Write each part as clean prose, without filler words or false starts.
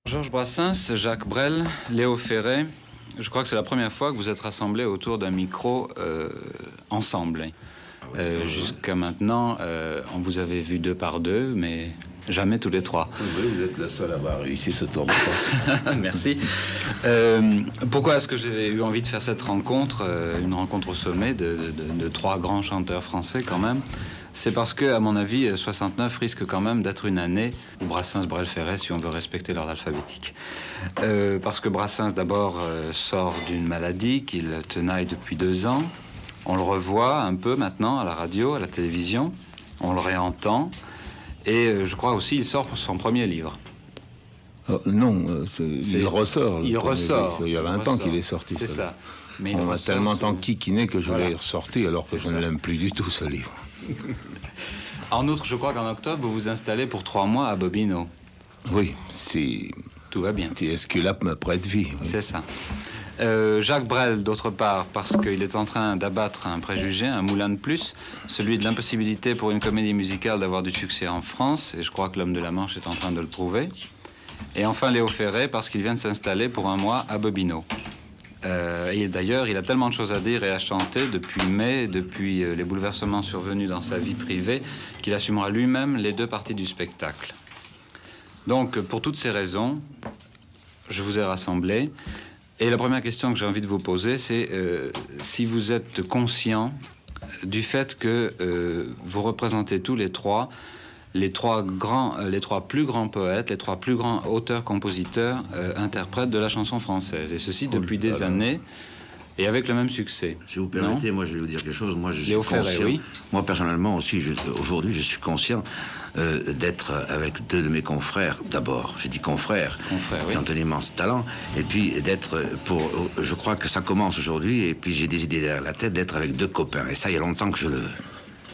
Georges Brassens, Jacques Brel, Léo Ferré, je crois que c'est la première fois que vous êtes rassemblés autour d'un micro ensemble. Jusqu'à maintenant, on vous avait vu 2 par 2, mais jamais tous les 3. Oui, vous êtes le seul à avoir réussi ce tour de force. Merci. Pourquoi est-ce que j'ai eu envie de faire cette rencontre, une rencontre au sommet de 3 grands chanteurs français quand même? C'est parce que, à mon avis, 69 risque quand même d'être une année où Brassens, Brel, Ferré, si on veut respecter l'ordre alphabétique. Parce que Brassens, d'abord, sort d'une maladie qu'il tenaille depuis 2 ans. On le revoit un peu maintenant à la radio, à la télévision. On le réentend. Et je crois aussi qu'il sort pour son premier livre. Non, il ressort. Il ressort. Il y a 20 ans qu'il est sorti. C'est ça. Mais on m'a tellement enquiquiné que je l'ai ressorti alors que je ne l'aime plus du tout, ce livre. En outre, je crois qu'en octobre, vous vous installez pour 3 mois à Bobino. Oui, si... Tout va bien. Si Esculape me prête vie. Oui. C'est ça. Jacques Brel, d'autre part, parce qu'il est en train d'abattre un préjugé, un moulin de plus, celui de l'impossibilité pour une comédie musicale d'avoir du succès en France, et je crois que l'homme de la Manche est en train de le prouver. Et enfin Léo Ferré, parce qu'il vient de s'installer pour 1 mois à Bobino. Et d'ailleurs, il a tellement de choses à dire et à chanter depuis mai, depuis les bouleversements survenus dans sa vie privée, qu'il assumera lui-même les 2 parties du spectacle. Donc, pour toutes ces raisons, je vous ai rassemblés. Et la première question que j'ai envie de vous poser, c'est si vous êtes conscient du fait que vous représentez tous les 3 les 3 plus grands poètes, les 3 plus grands auteurs-compositeurs, interprètes de la chanson française. Et ceci depuis des années, et avec le même succès. Si vous permettez, moi je vais vous dire quelque chose. Moi je suis Léo Ferré, conscient. oui. Moi personnellement aussi, aujourd'hui je suis conscient d'être avec 2 de mes confrères. D'abord, j'ai dit confrères, oui. qui ont un immense talent. Et puis d'être je crois que ça commence aujourd'hui. Et puis j'ai des idées derrière la tête d'être avec 2 copains. Et ça, il y a longtemps que je le veux.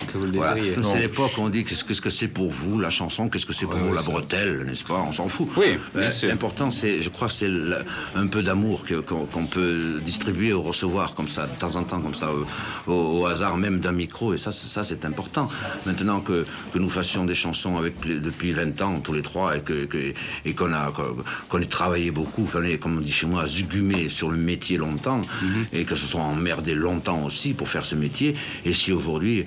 Que vous le désiriez. Voilà. C'est l'époque où on dit qu'est-ce que c'est pour vous la chanson, qu'est-ce que c'est pour vous la bretelle, n'est-ce pas? On s'en fout. Oui, bien sûr. L'important, c'est, je crois, c'est un peu d'amour qu'on peut distribuer ou recevoir comme ça, de temps en temps, comme ça, au hasard même d'un micro. Et ça c'est important. Maintenant que nous fassions des chansons depuis 20 ans, tous les 3, et qu'on ait travaillé beaucoup, qu'on ait, comme on dit chez moi, zugumé sur le métier longtemps, et que se soit emmerdé longtemps aussi pour faire ce métier. Et si aujourd'hui,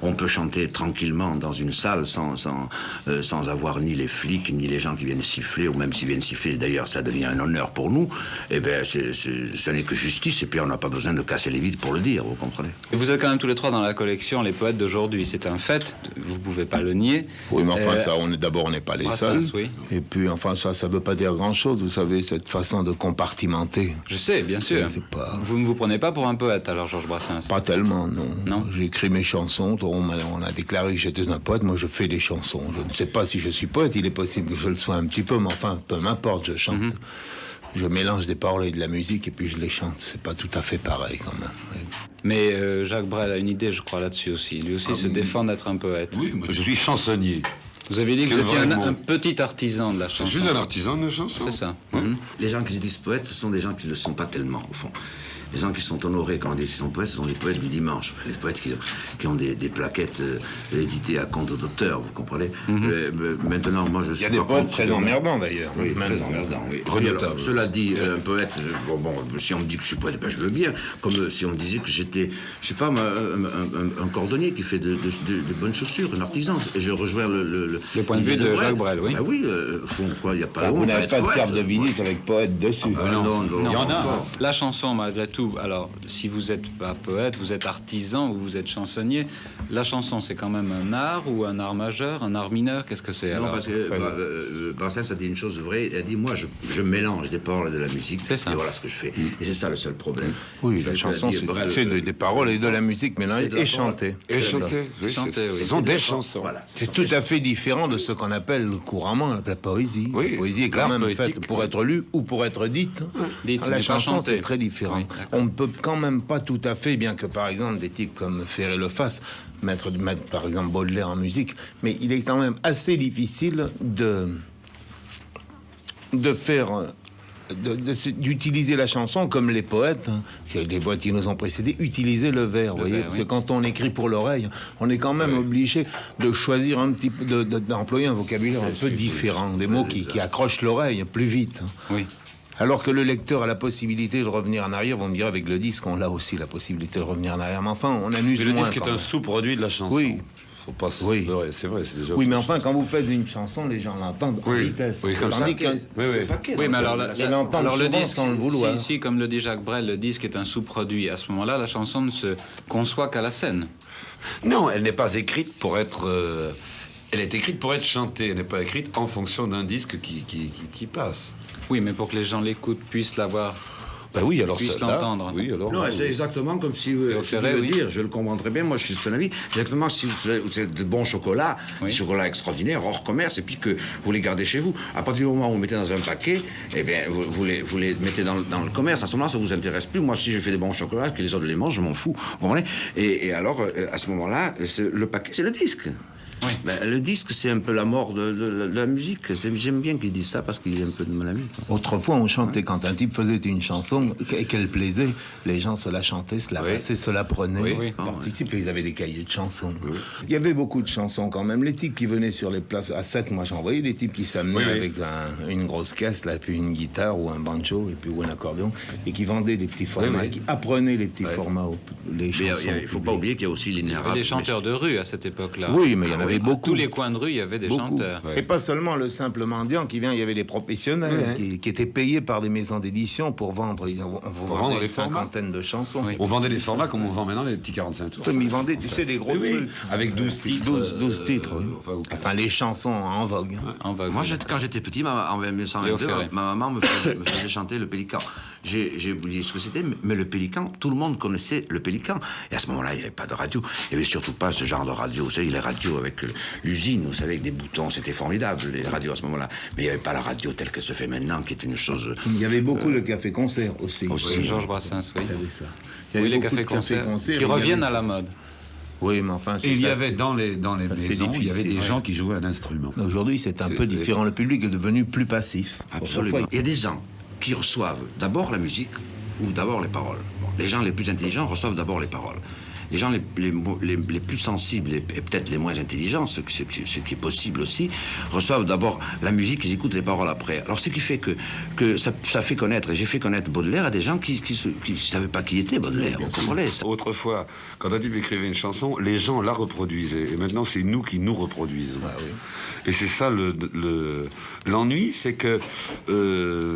on peut chanter tranquillement dans une salle sans avoir ni les flics ni les gens qui viennent siffler, ou même s'ils viennent siffler, d'ailleurs ça devient un honneur pour nous, eh bien ce n'est que justice, et puis on n'a pas besoin de casser les vides pour le dire, vous comprenez? Et vous êtes quand même tous les 3 dans la collection Les Poètes d'aujourd'hui, c'est un fait, vous pouvez pas le nier. Oui, mais enfin ça, on n'est pas les seuls. Oui. Et puis enfin ça veut pas dire grand-chose, vous savez, cette façon de compartimenter. Je sais, bien sûr. Vous ne vous prenez pas pour un poète alors, Georges Brassens? Pas tellement, non. Non. J'écris mes chansons, on a déclaré que j'étais un poète, moi je fais des chansons. Je ne sais pas si je suis poète, il est possible que je le sois un petit peu, mais enfin, peu m'importe, je chante. Je mélange des paroles et de la musique et puis je les chante. C'est pas tout à fait pareil quand même. Oui. Mais Jacques Brel a une idée, je crois, là-dessus aussi. Lui aussi se défend d'être un poète. Oui, moi, je suis chansonnier. Vous avez dit que vous étiez un petit artisan de la chanson. Je suis un artisan de la chanson. C'est ça. Les gens qui se disent poètes, ce sont des gens qui ne le sont pas tellement, au fond. Les gens qui sont honorés quand on dit qu'ils sont poètes, ce sont les poètes du dimanche. Les poètes qui ont des plaquettes éditées à compte d'auteur, vous comprenez? Maintenant, moi je suis... Il y a des poètes très emmerdants d'ailleurs. Oui, très emmerdants, oui. Alors, cela dit, un poète, si on me dit que je suis poète, ben, je veux bien. Comme si on me disait que j'étais, je sais pas, un cordonnier qui fait de bonnes chaussures, un artisan. Et je rejoins le point de vue de Jacques Brel, oui. Ben oui, fond, quoi, il n'y a pas... Vous n'avez pas de carte de visite avec poète dessus. Non, il y en a. La chanson, malgré tout, alors, si vous n'êtes pas poète, vous êtes artisan ou vous êtes chansonnier, la chanson, c'est quand même un art ou un art majeur, un art mineur? Qu'est-ce que c'est alors? Non, parce que Brassens a dit une chose vraie. Il a dit, moi, je mélange des paroles et de la musique. C'est ça. Et voilà ce que je fais. Et c'est ça le seul problème. Oui, la chanson, c'est des paroles et de la musique mélangée et chantée. Et chanter. Oui, chanter, oui. Ce sont des chansons. Voilà. C'est tout à fait différent de ce qu'on appelle couramment la poésie. Oui, La poésie est quand l'art même poétique, faite pour être lue ou pour être dite. Dites, La mais pas chanson, chanter. c'est très différent. Oui, on ne peut quand même pas tout à fait, bien que par exemple des types comme Ferré le fassent, mettre par exemple Baudelaire en musique, mais il est quand même assez difficile de faire d'utiliser la chanson comme les poètes, les poètes qui nous ont précédés, utiliser le vers, vous voyez, parce que quand on écrit pour l'oreille, on est quand même obligé de choisir un petit peu, d'employer un vocabulaire un peu différent, des mots qui accrochent l'oreille plus vite. Oui. Alors que le lecteur a la possibilité de revenir en arrière, vous me direz avec le disque, on a aussi la possibilité de revenir en arrière. Mais enfin, on amuse Mais le moins. disque est un sous-produit de la chanson. Oui. Faut pas se Oui. leurrer, c'est vrai, c'est déjà. Oui, autre mais chose. enfin, quand vous faites une chanson, les gens l'entendent en vitesse. Oui, comme ça. Tandis qu'un- Oui, oui. Oui, mais alors, Ils l'entendent alors le souvent disque, sans le vouloir. si, comme le dit Jacques Brel, le disque est un sous-produit, à ce moment-là, la chanson ne se conçoit qu'à la scène. Non, elle n'est pas écrite pour être. Elle est écrite pour être chantée. Elle n'est pas écrite en fonction d'un disque qui passe. Oui, mais pour que les gens l'écoutent, puissent l'avoir. Bah oui, alors Puisse ça, là, l'entendre. Oui, alors. Non, là, c'est exactement comme si au je Ferret, veux oui. dire, je le comprends très bien, moi je suis de son avis, c'est exactement si vous faites de bons chocolats, Oui. des chocolats extraordinaires, hors commerce, et puis que vous les gardez chez vous. À partir du moment où vous mettez dans un paquet, eh bien, vous les mettez dans le commerce, à ce moment-là, ça vous intéresse plus. Moi, si je fais des bons chocolats, que les autres les mangent, je m'en fous, vous comprenez? Et alors, à ce moment-là, le paquet, c'est le disque. Oui. Ben, le disque, c'est un peu la mort de la musique. J'aime bien qu'il dise ça parce qu'il est un peu de mon ami. Autrefois, on chantait quand un type faisait une chanson et qu'elle plaisait, les gens se la chantaient, se la passaient, se la prenaient, Oui. participaient. Ils avaient des cahiers de chansons. Il y avait beaucoup de chansons quand même. Les types qui venaient sur les places à 7, moi j'en voyais des types qui s'amenaient avec une grosse caisse, là, puis une guitare ou un banjo, et puis ou un accordéon, et qui vendaient des petits formats, et qui apprenaient les petits formats, les Mais chansons. il ne faut pas oublier qu'il y a aussi l'inérable. Les chanteurs de rue à cette époque-là. Oui, mais il y en avait À beaucoup. tous les coins de rue, il y avait des Beaucoup. chanteurs. Et pas seulement le simple mendiant qui vient, il y avait les professionnels qui étaient payés par des maisons d'édition pour vendre. On vous vendre vendait les une formats. cinquantaine de chansons. Oui. On vendait des formats comme on vend maintenant les petits 45 tours. Oui, mais ils vendaient, tu sais, des gros Oui, trucs. avec 12 titres. 12 titres, oui. Enfin, Les chansons en vogue. En vogue. Moi, quand j'étais petit, en Léo 1922, Ferré. ma maman me faisait chanter le Pélican. J'ai oublié ce que c'était, mais le Pélican, tout le monde connaissait le Pélican. Et à ce moment-là, il n'y avait pas de radio. Il n'y avait surtout pas ce genre de radio. Vous savez, les radios avec l'usine, vous savez, avec des boutons, c'était formidable, les radios à ce moment-là. Mais il n'y avait pas la radio telle qu'elle se fait maintenant, qui est une chose... Il y avait beaucoup de cafés-concerts aussi. Oui, Georges Brassens, oui. Il y avait ça. Il y Oui, avait les beaucoup de cafés-concerts cafés-concerts, qui il y avait reviennent à ça. la mode. Oui, mais enfin... Et il y c'est avait assez- dans les c'est maisons, il y avait difficile, des gens qui jouaient un instrument. Aujourd'hui, c'est un C'est- peu différent. Le public est devenu plus passif. Absolument. Autrefois, Il y a des gens qui reçoivent d'abord la musique ou d'abord les paroles. Bon, les gens les plus intelligents reçoivent d'abord les paroles. Les gens les plus sensibles et peut-être les moins intelligents, ce qui est possible aussi, reçoivent d'abord la musique, ils écoutent les paroles après. Alors ce qui fait que ça fait connaître, et j'ai fait connaître Baudelaire à des gens qui ne savaient pas qui était Baudelaire. Vous comprenez ça? Autrefois, quand un type écrivait une chanson, les gens la reproduisaient. Et maintenant, c'est nous qui nous reproduisons. Et c'est ça l'ennui, c'est que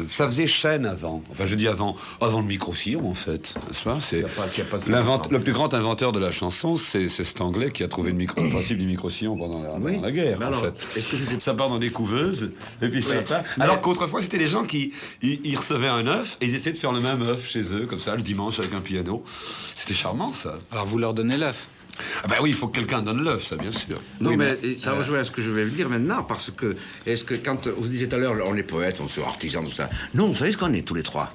ça faisait chaîne avant. Enfin, je dis avant le micro-sillon, en fait. N'est-ce pas? C'est il y a pas si longtemps. le plus grand inventeur de la chanson, c'est cet Anglais qui a trouvé le principe du micro-sillon pendant la guerre, Mais en alors, fait. est-ce que j'étais- Ça part dans des couveuses, et puis ça part. Alors qu'autrefois, c'était les gens qui ils recevaient un œuf, et ils essayaient de faire le même œuf chez eux, comme ça, le dimanche, avec un piano. C'était charmant, ça. Alors vous leur donnez l'œuf. Ah ben oui, il faut que quelqu'un donne l'œuf, ça, bien sûr. Non, Oui, mais ça rejoint à ce que je vais vous dire maintenant, parce que, est-ce que quand vous disiez tout à l'heure, on est poète, on est artisan, tout ça. Non, vous savez ce qu'on est, tous les trois?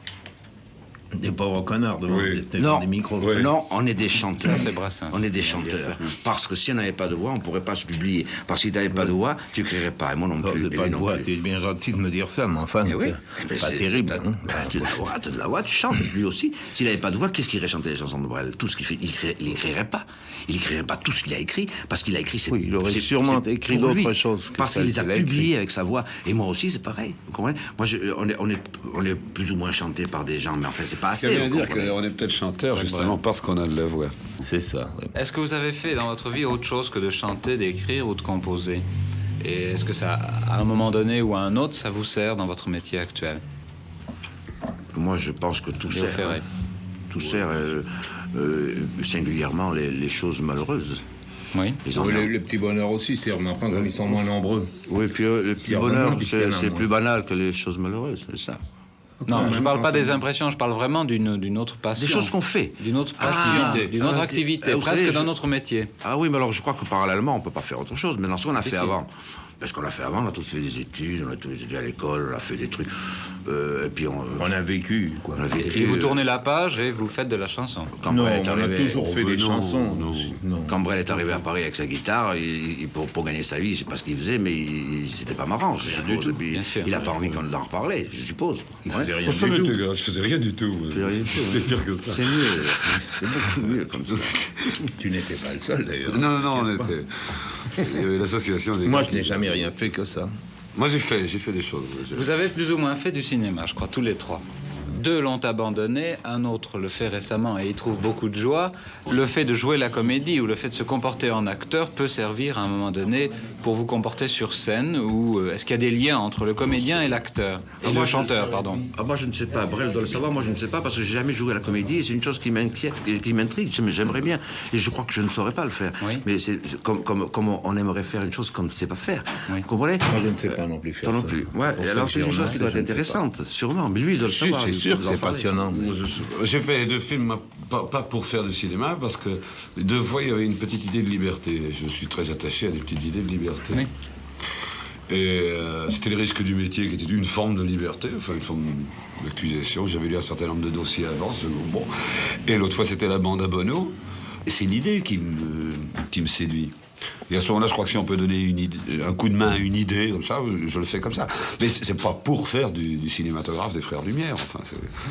Des pauvres connards devant Non, des micros. non, on est des chanteurs. Ça, c'est Brassens. On est des chanteurs. Parce que si on n'avait pas de voix, on ne pourrait pas se publier. Parce que si tu n'avais pas de voix, tu n'écrirais pas. Et moi non plus. Pas et lui de non voix, plus. tu es bien gentil de me dire ça, mais enfin, Eh oui. c'est pas terrible. Hein. Tu as de la voix, tu chantes. Lui aussi. S'il n'avait pas de voix, qu'est-ce qu'il irait chanter les chansons de Brel? Tout ce qu'il fait, il n'écrirait pas. Il n'écrirait pas tout ce qu'il a écrit, parce qu'il a écrit. Oui, il aurait sûrement écrit pour lui. d'autres choses que Parce celles qu'il les a qu'il a publiées écrites. avec sa voix. Et moi aussi, c'est pareil. Vous comprenez? Moi, on est plus ou moins chanté par des gens, mais enfin, c'est pas Ça assez. veut vous dire comprenez? qu'on est peut-être chanteur, justement, parce qu'on a de la voix. C'est ça. Oui. Est-ce que vous avez fait dans votre vie autre chose que de chanter, d'écrire ou de composer? Et est-ce que ça, à un moment donné ou à un autre, ça vous sert dans votre métier actuel? Moi, je pense que tout Léo sert. Ferré. Tout sert, singulièrement les choses malheureuses. Oui. Les Oui, ennuis. le petit bonheur aussi, c'est mais enfin, comme ils sont moins nombreux. Oui, puis le petit C'est bonheur, vraiment qu'il y en a c'est moins. plus banal que les choses malheureuses, c'est ça. Non, Ouais, je ne parle pas des impressions, je parle vraiment d'une autre passion. Des choses qu'on fait. D'une autre Ah, passion, d'une autre activité, vous presque savez, dans notre métier. Ah oui, mais alors je crois que parallèlement, on ne peut pas faire autre chose. Mais dans ce qu'on a fait si. avant, Parce qu'on l'a fait avant, on a tous fait des études, on a tous été à l'école, on a fait des trucs. Et puis on a vécu, quoi. Et vous tournez la page et vous faites de la chanson. Non, on a toujours fait des chansons. Non. Quand Brel est arrivé à Paris avec sa guitare, pour gagner sa vie, je sais pas ce qu'il faisait, mais c'était pas marrant, je suppose. Et puis, il n'a pas envie qu'on en reparle, je suppose. Il faisait rien Ça du tout. je faisais rien du tout. C'est pire que ça. C'est mieux, c'est beaucoup mieux comme ça. Tu n'étais pas le seul, d'ailleurs. Non, on était... Il y avait l'association des... Moi, je n'ai jamais rien fait que ça. Moi, j'ai fait des choses. Vous avez plus ou moins fait du cinéma, je crois, tous les trois. 2 l'ont abandonné, un autre le fait récemment et y trouve beaucoup de joie. Le fait de jouer la comédie ou le fait de se comporter en acteur peut servir à un moment donné pour vous comporter sur scène, ou est-ce qu'il y a des liens entre le comédien et l'acteur, et le chanteur, pardon. Moi, je ne sais pas. Brel doit le savoir. Moi, je ne sais pas parce que j'ai jamais joué à la comédie. C'est une chose qui m'inquiète, qui m'intrigue. J'aimerais bien. Et je crois que je ne saurais pas le faire. Oui. Mais c'est comme on aimerait faire une chose qu'on ne sait pas faire. Oui. Vous comprenez? Moi, je ne sais pas non plus faire Toi ça. non plus. Ouais. Pour Et ça alors, que c'est une j'en chose ai, qui doit je être ne sais pas. intéressante, sûrement. Mais lui, il doit le savoir. C'est sûr que c'est passionnant. mais- J'ai fait 2 films, pas pour faire du cinéma, parce que 2 fois, il y avait une petite idée de liberté. Je suis très attaché à des petites idées de liberté. Oui. Et c'était les risques du métier qui était une forme de liberté, enfin une forme d'accusation. J'avais lu un certain nombre de dossiers avant. Bon. Et l'autre fois, c'était La bande à Bono. Et c'est l'idée qui me séduit. Et à ce moment-là, je crois que si on peut donner un coup de main à une idée, comme ça, je le fais comme ça. Mais c'est pas pour faire du cinématographe des Frères Lumière. Enfin,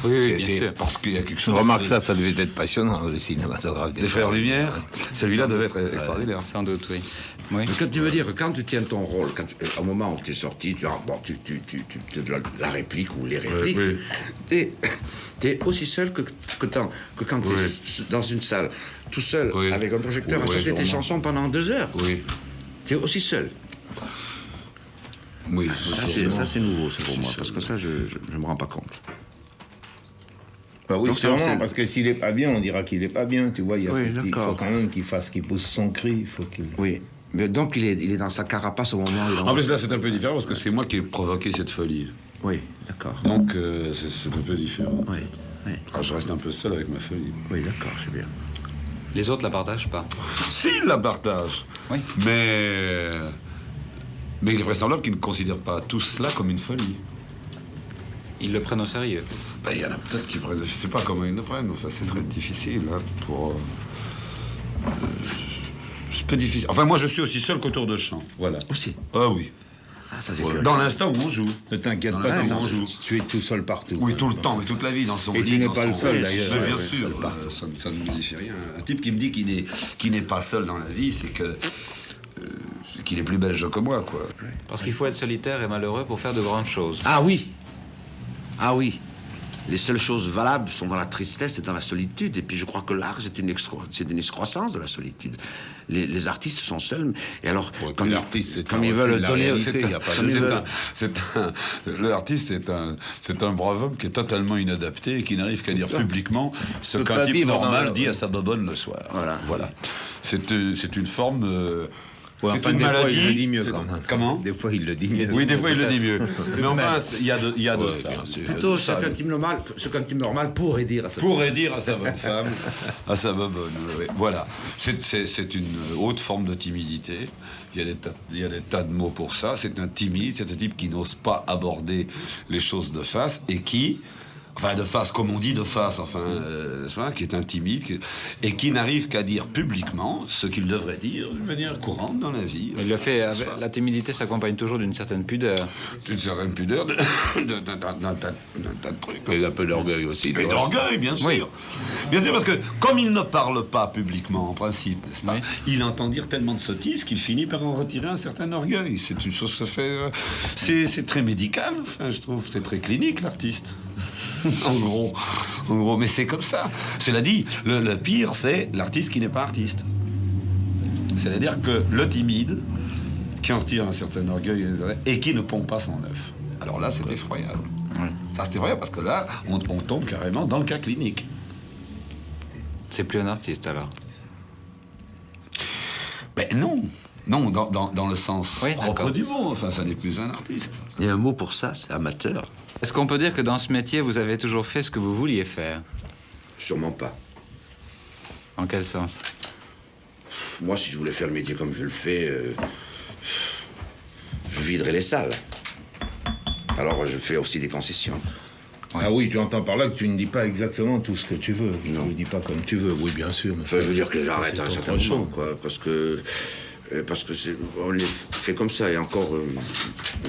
Oui, bien c'est sûr. parce qu'il y a quelque chose... Remarque ça devait être passionnant, le cinématographe Des Frères Lumière, celui-là devait être extraordinaire. Sans doute, oui. Oui. Parce que tu veux dire que quand tu tiens ton rôle, au moment où tu es sorti, tu la réplique ou les répliques, Oui. t'es aussi seul que quand tu es dans une salle, tout seul, Oui. avec un projecteur, à Oui, chanter tes sûrement. chansons pendant 2 heures. Oui, T'es aussi seul. oui. Ça, c'est nouveau, c'est pour moi, parce que ça, je me rends pas compte. Bah oui, Donc, sûrement, c'est- parce que s'il est pas bien, on dira qu'il est pas bien, tu vois. Il Oui, faut d'accord. quand même qu'il pousse son cri, il faut qu'il... Oui. Mais donc, il est dans sa carapace au moment où il En plus, là, c'est un peu différent parce que c'est moi qui ai provoqué cette folie. Oui, d'accord. Donc, c'est un peu différent. Oui, oui. Ah, je reste un peu seul avec ma folie. Oui, d'accord, c'est bien. Les autres la partagent pas. S'ils la partagent. Oui. Mais il est vraisemblable qu'ils ne considèrent pas tout cela comme une folie. Ils le prennent au sérieux. Ben, il y en a peut-être qui prennent... Je sais pas comment ils le prennent. Enfin, c'est très difficile hein, pour... c'est peu difficile. Enfin, moi, je suis aussi seul qu'autour de chant. Voilà. Aussi. Ah oui. Ah, ça, c'est Voilà. curieux. Dans l'instant où on joue. Ne t'inquiète Dans pas, l'instant où on tu, joue. tu es tout seul partout. Oui, tout le temps, mais toute la vie dans son Et lit. tu n'es dans pas son- le seul, Oui, d'ailleurs. c'est bien Ouais, sûr. seul partout. Ça ne modifie rien. Un type qui me dit qu'il n'est pas seul dans la vie, c'est que qu'il est plus belge que moi, quoi. Parce qu'il faut être solitaire et malheureux pour faire de grandes choses. Ah oui. Ah oui. Les seules choses valables sont dans la tristesse et dans la solitude. Et puis je crois que l'art, c'est une excroissance de la solitude. Les artistes sont seuls. Et alors, Ouais, comme puis l'artiste, c'est comme un ils refus veulent de la donner... réalité, il y a pas de- comme ils veulent- L'artiste, c'est un brave homme qui est totalement inadapté et qui n'arrive qu'à dire publiquement ce peut qu'un pas type vivre dans normal le- dit à sa bobonne le soir. Voilà. C'est une forme. Ouais, c'est enfin, une des fois, maladie. il le dit mieux C'est- quand même. Comment Des fois, il le dit mieux. Oui, des fois il le dit mieux. Mais enfin, il y a de Ouais, ça. bien sûr. Plutôt Ça, ce qu'un type normal pourrait dire à sa pourrait dire à sa bonne femme, à sa bobonne. Oui. Voilà. C'est une haute forme de timidité. Il y a des tas de mots pour ça. C'est un timide, c'est un type qui n'ose pas aborder les choses de face et qui... Enfin, de face, comme on dit de face, n'est-ce pas, qui est un timide et qui n'arrive qu'à dire publiquement ce qu'il devrait dire d'une manière courante dans la vie. Il le fait. N'est-ce pas La timidité s'accompagne toujours d'une certaine pudeur. D'une certaine pudeur, d'un tas de trucs. Et un peu d'orgueil aussi. Et tu vois. d'orgueil, bien sûr. Oui. Bien sûr, parce que comme il ne parle pas publiquement, en principe, n'est-ce pas, Oui. il entend dire tellement de sottises qu'il finit par en retirer un certain orgueil. C'est une chose qui se fait... c'est très médical, enfin, je trouve. C'est très clinique, l'artiste. en gros. Mais c'est comme ça. Cela dit, le pire, c'est l'artiste qui n'est pas artiste. C'est-à-dire que le timide, qui en retire un certain orgueil et qui ne pompe pas son œuf. Alors là, c'est effroyable. Ça, c'est effroyable parce que là, on tombe carrément dans le cas clinique. C'est plus un artiste alors. Ben non. Non, dans le sens Oui, propre d'accord. du mot. Enfin, ça n'est plus un artiste. Il y a un mot pour ça, c'est amateur. Est-ce qu'on peut dire que dans ce métier, vous avez toujours fait ce que vous vouliez faire? Sûrement pas. En quel sens? Moi, si je voulais faire le métier comme je le fais, je viderai les salles. Alors je fais aussi des concessions. Ah oui, tu entends par là que tu ne dis pas exactement tout ce que tu veux. Tu ne le dis pas comme tu veux, oui, bien sûr. Mais Enfin, je veux dire que j'arrête à un certain autre moment, chose. quoi, parce que on les fait comme ça, et encore,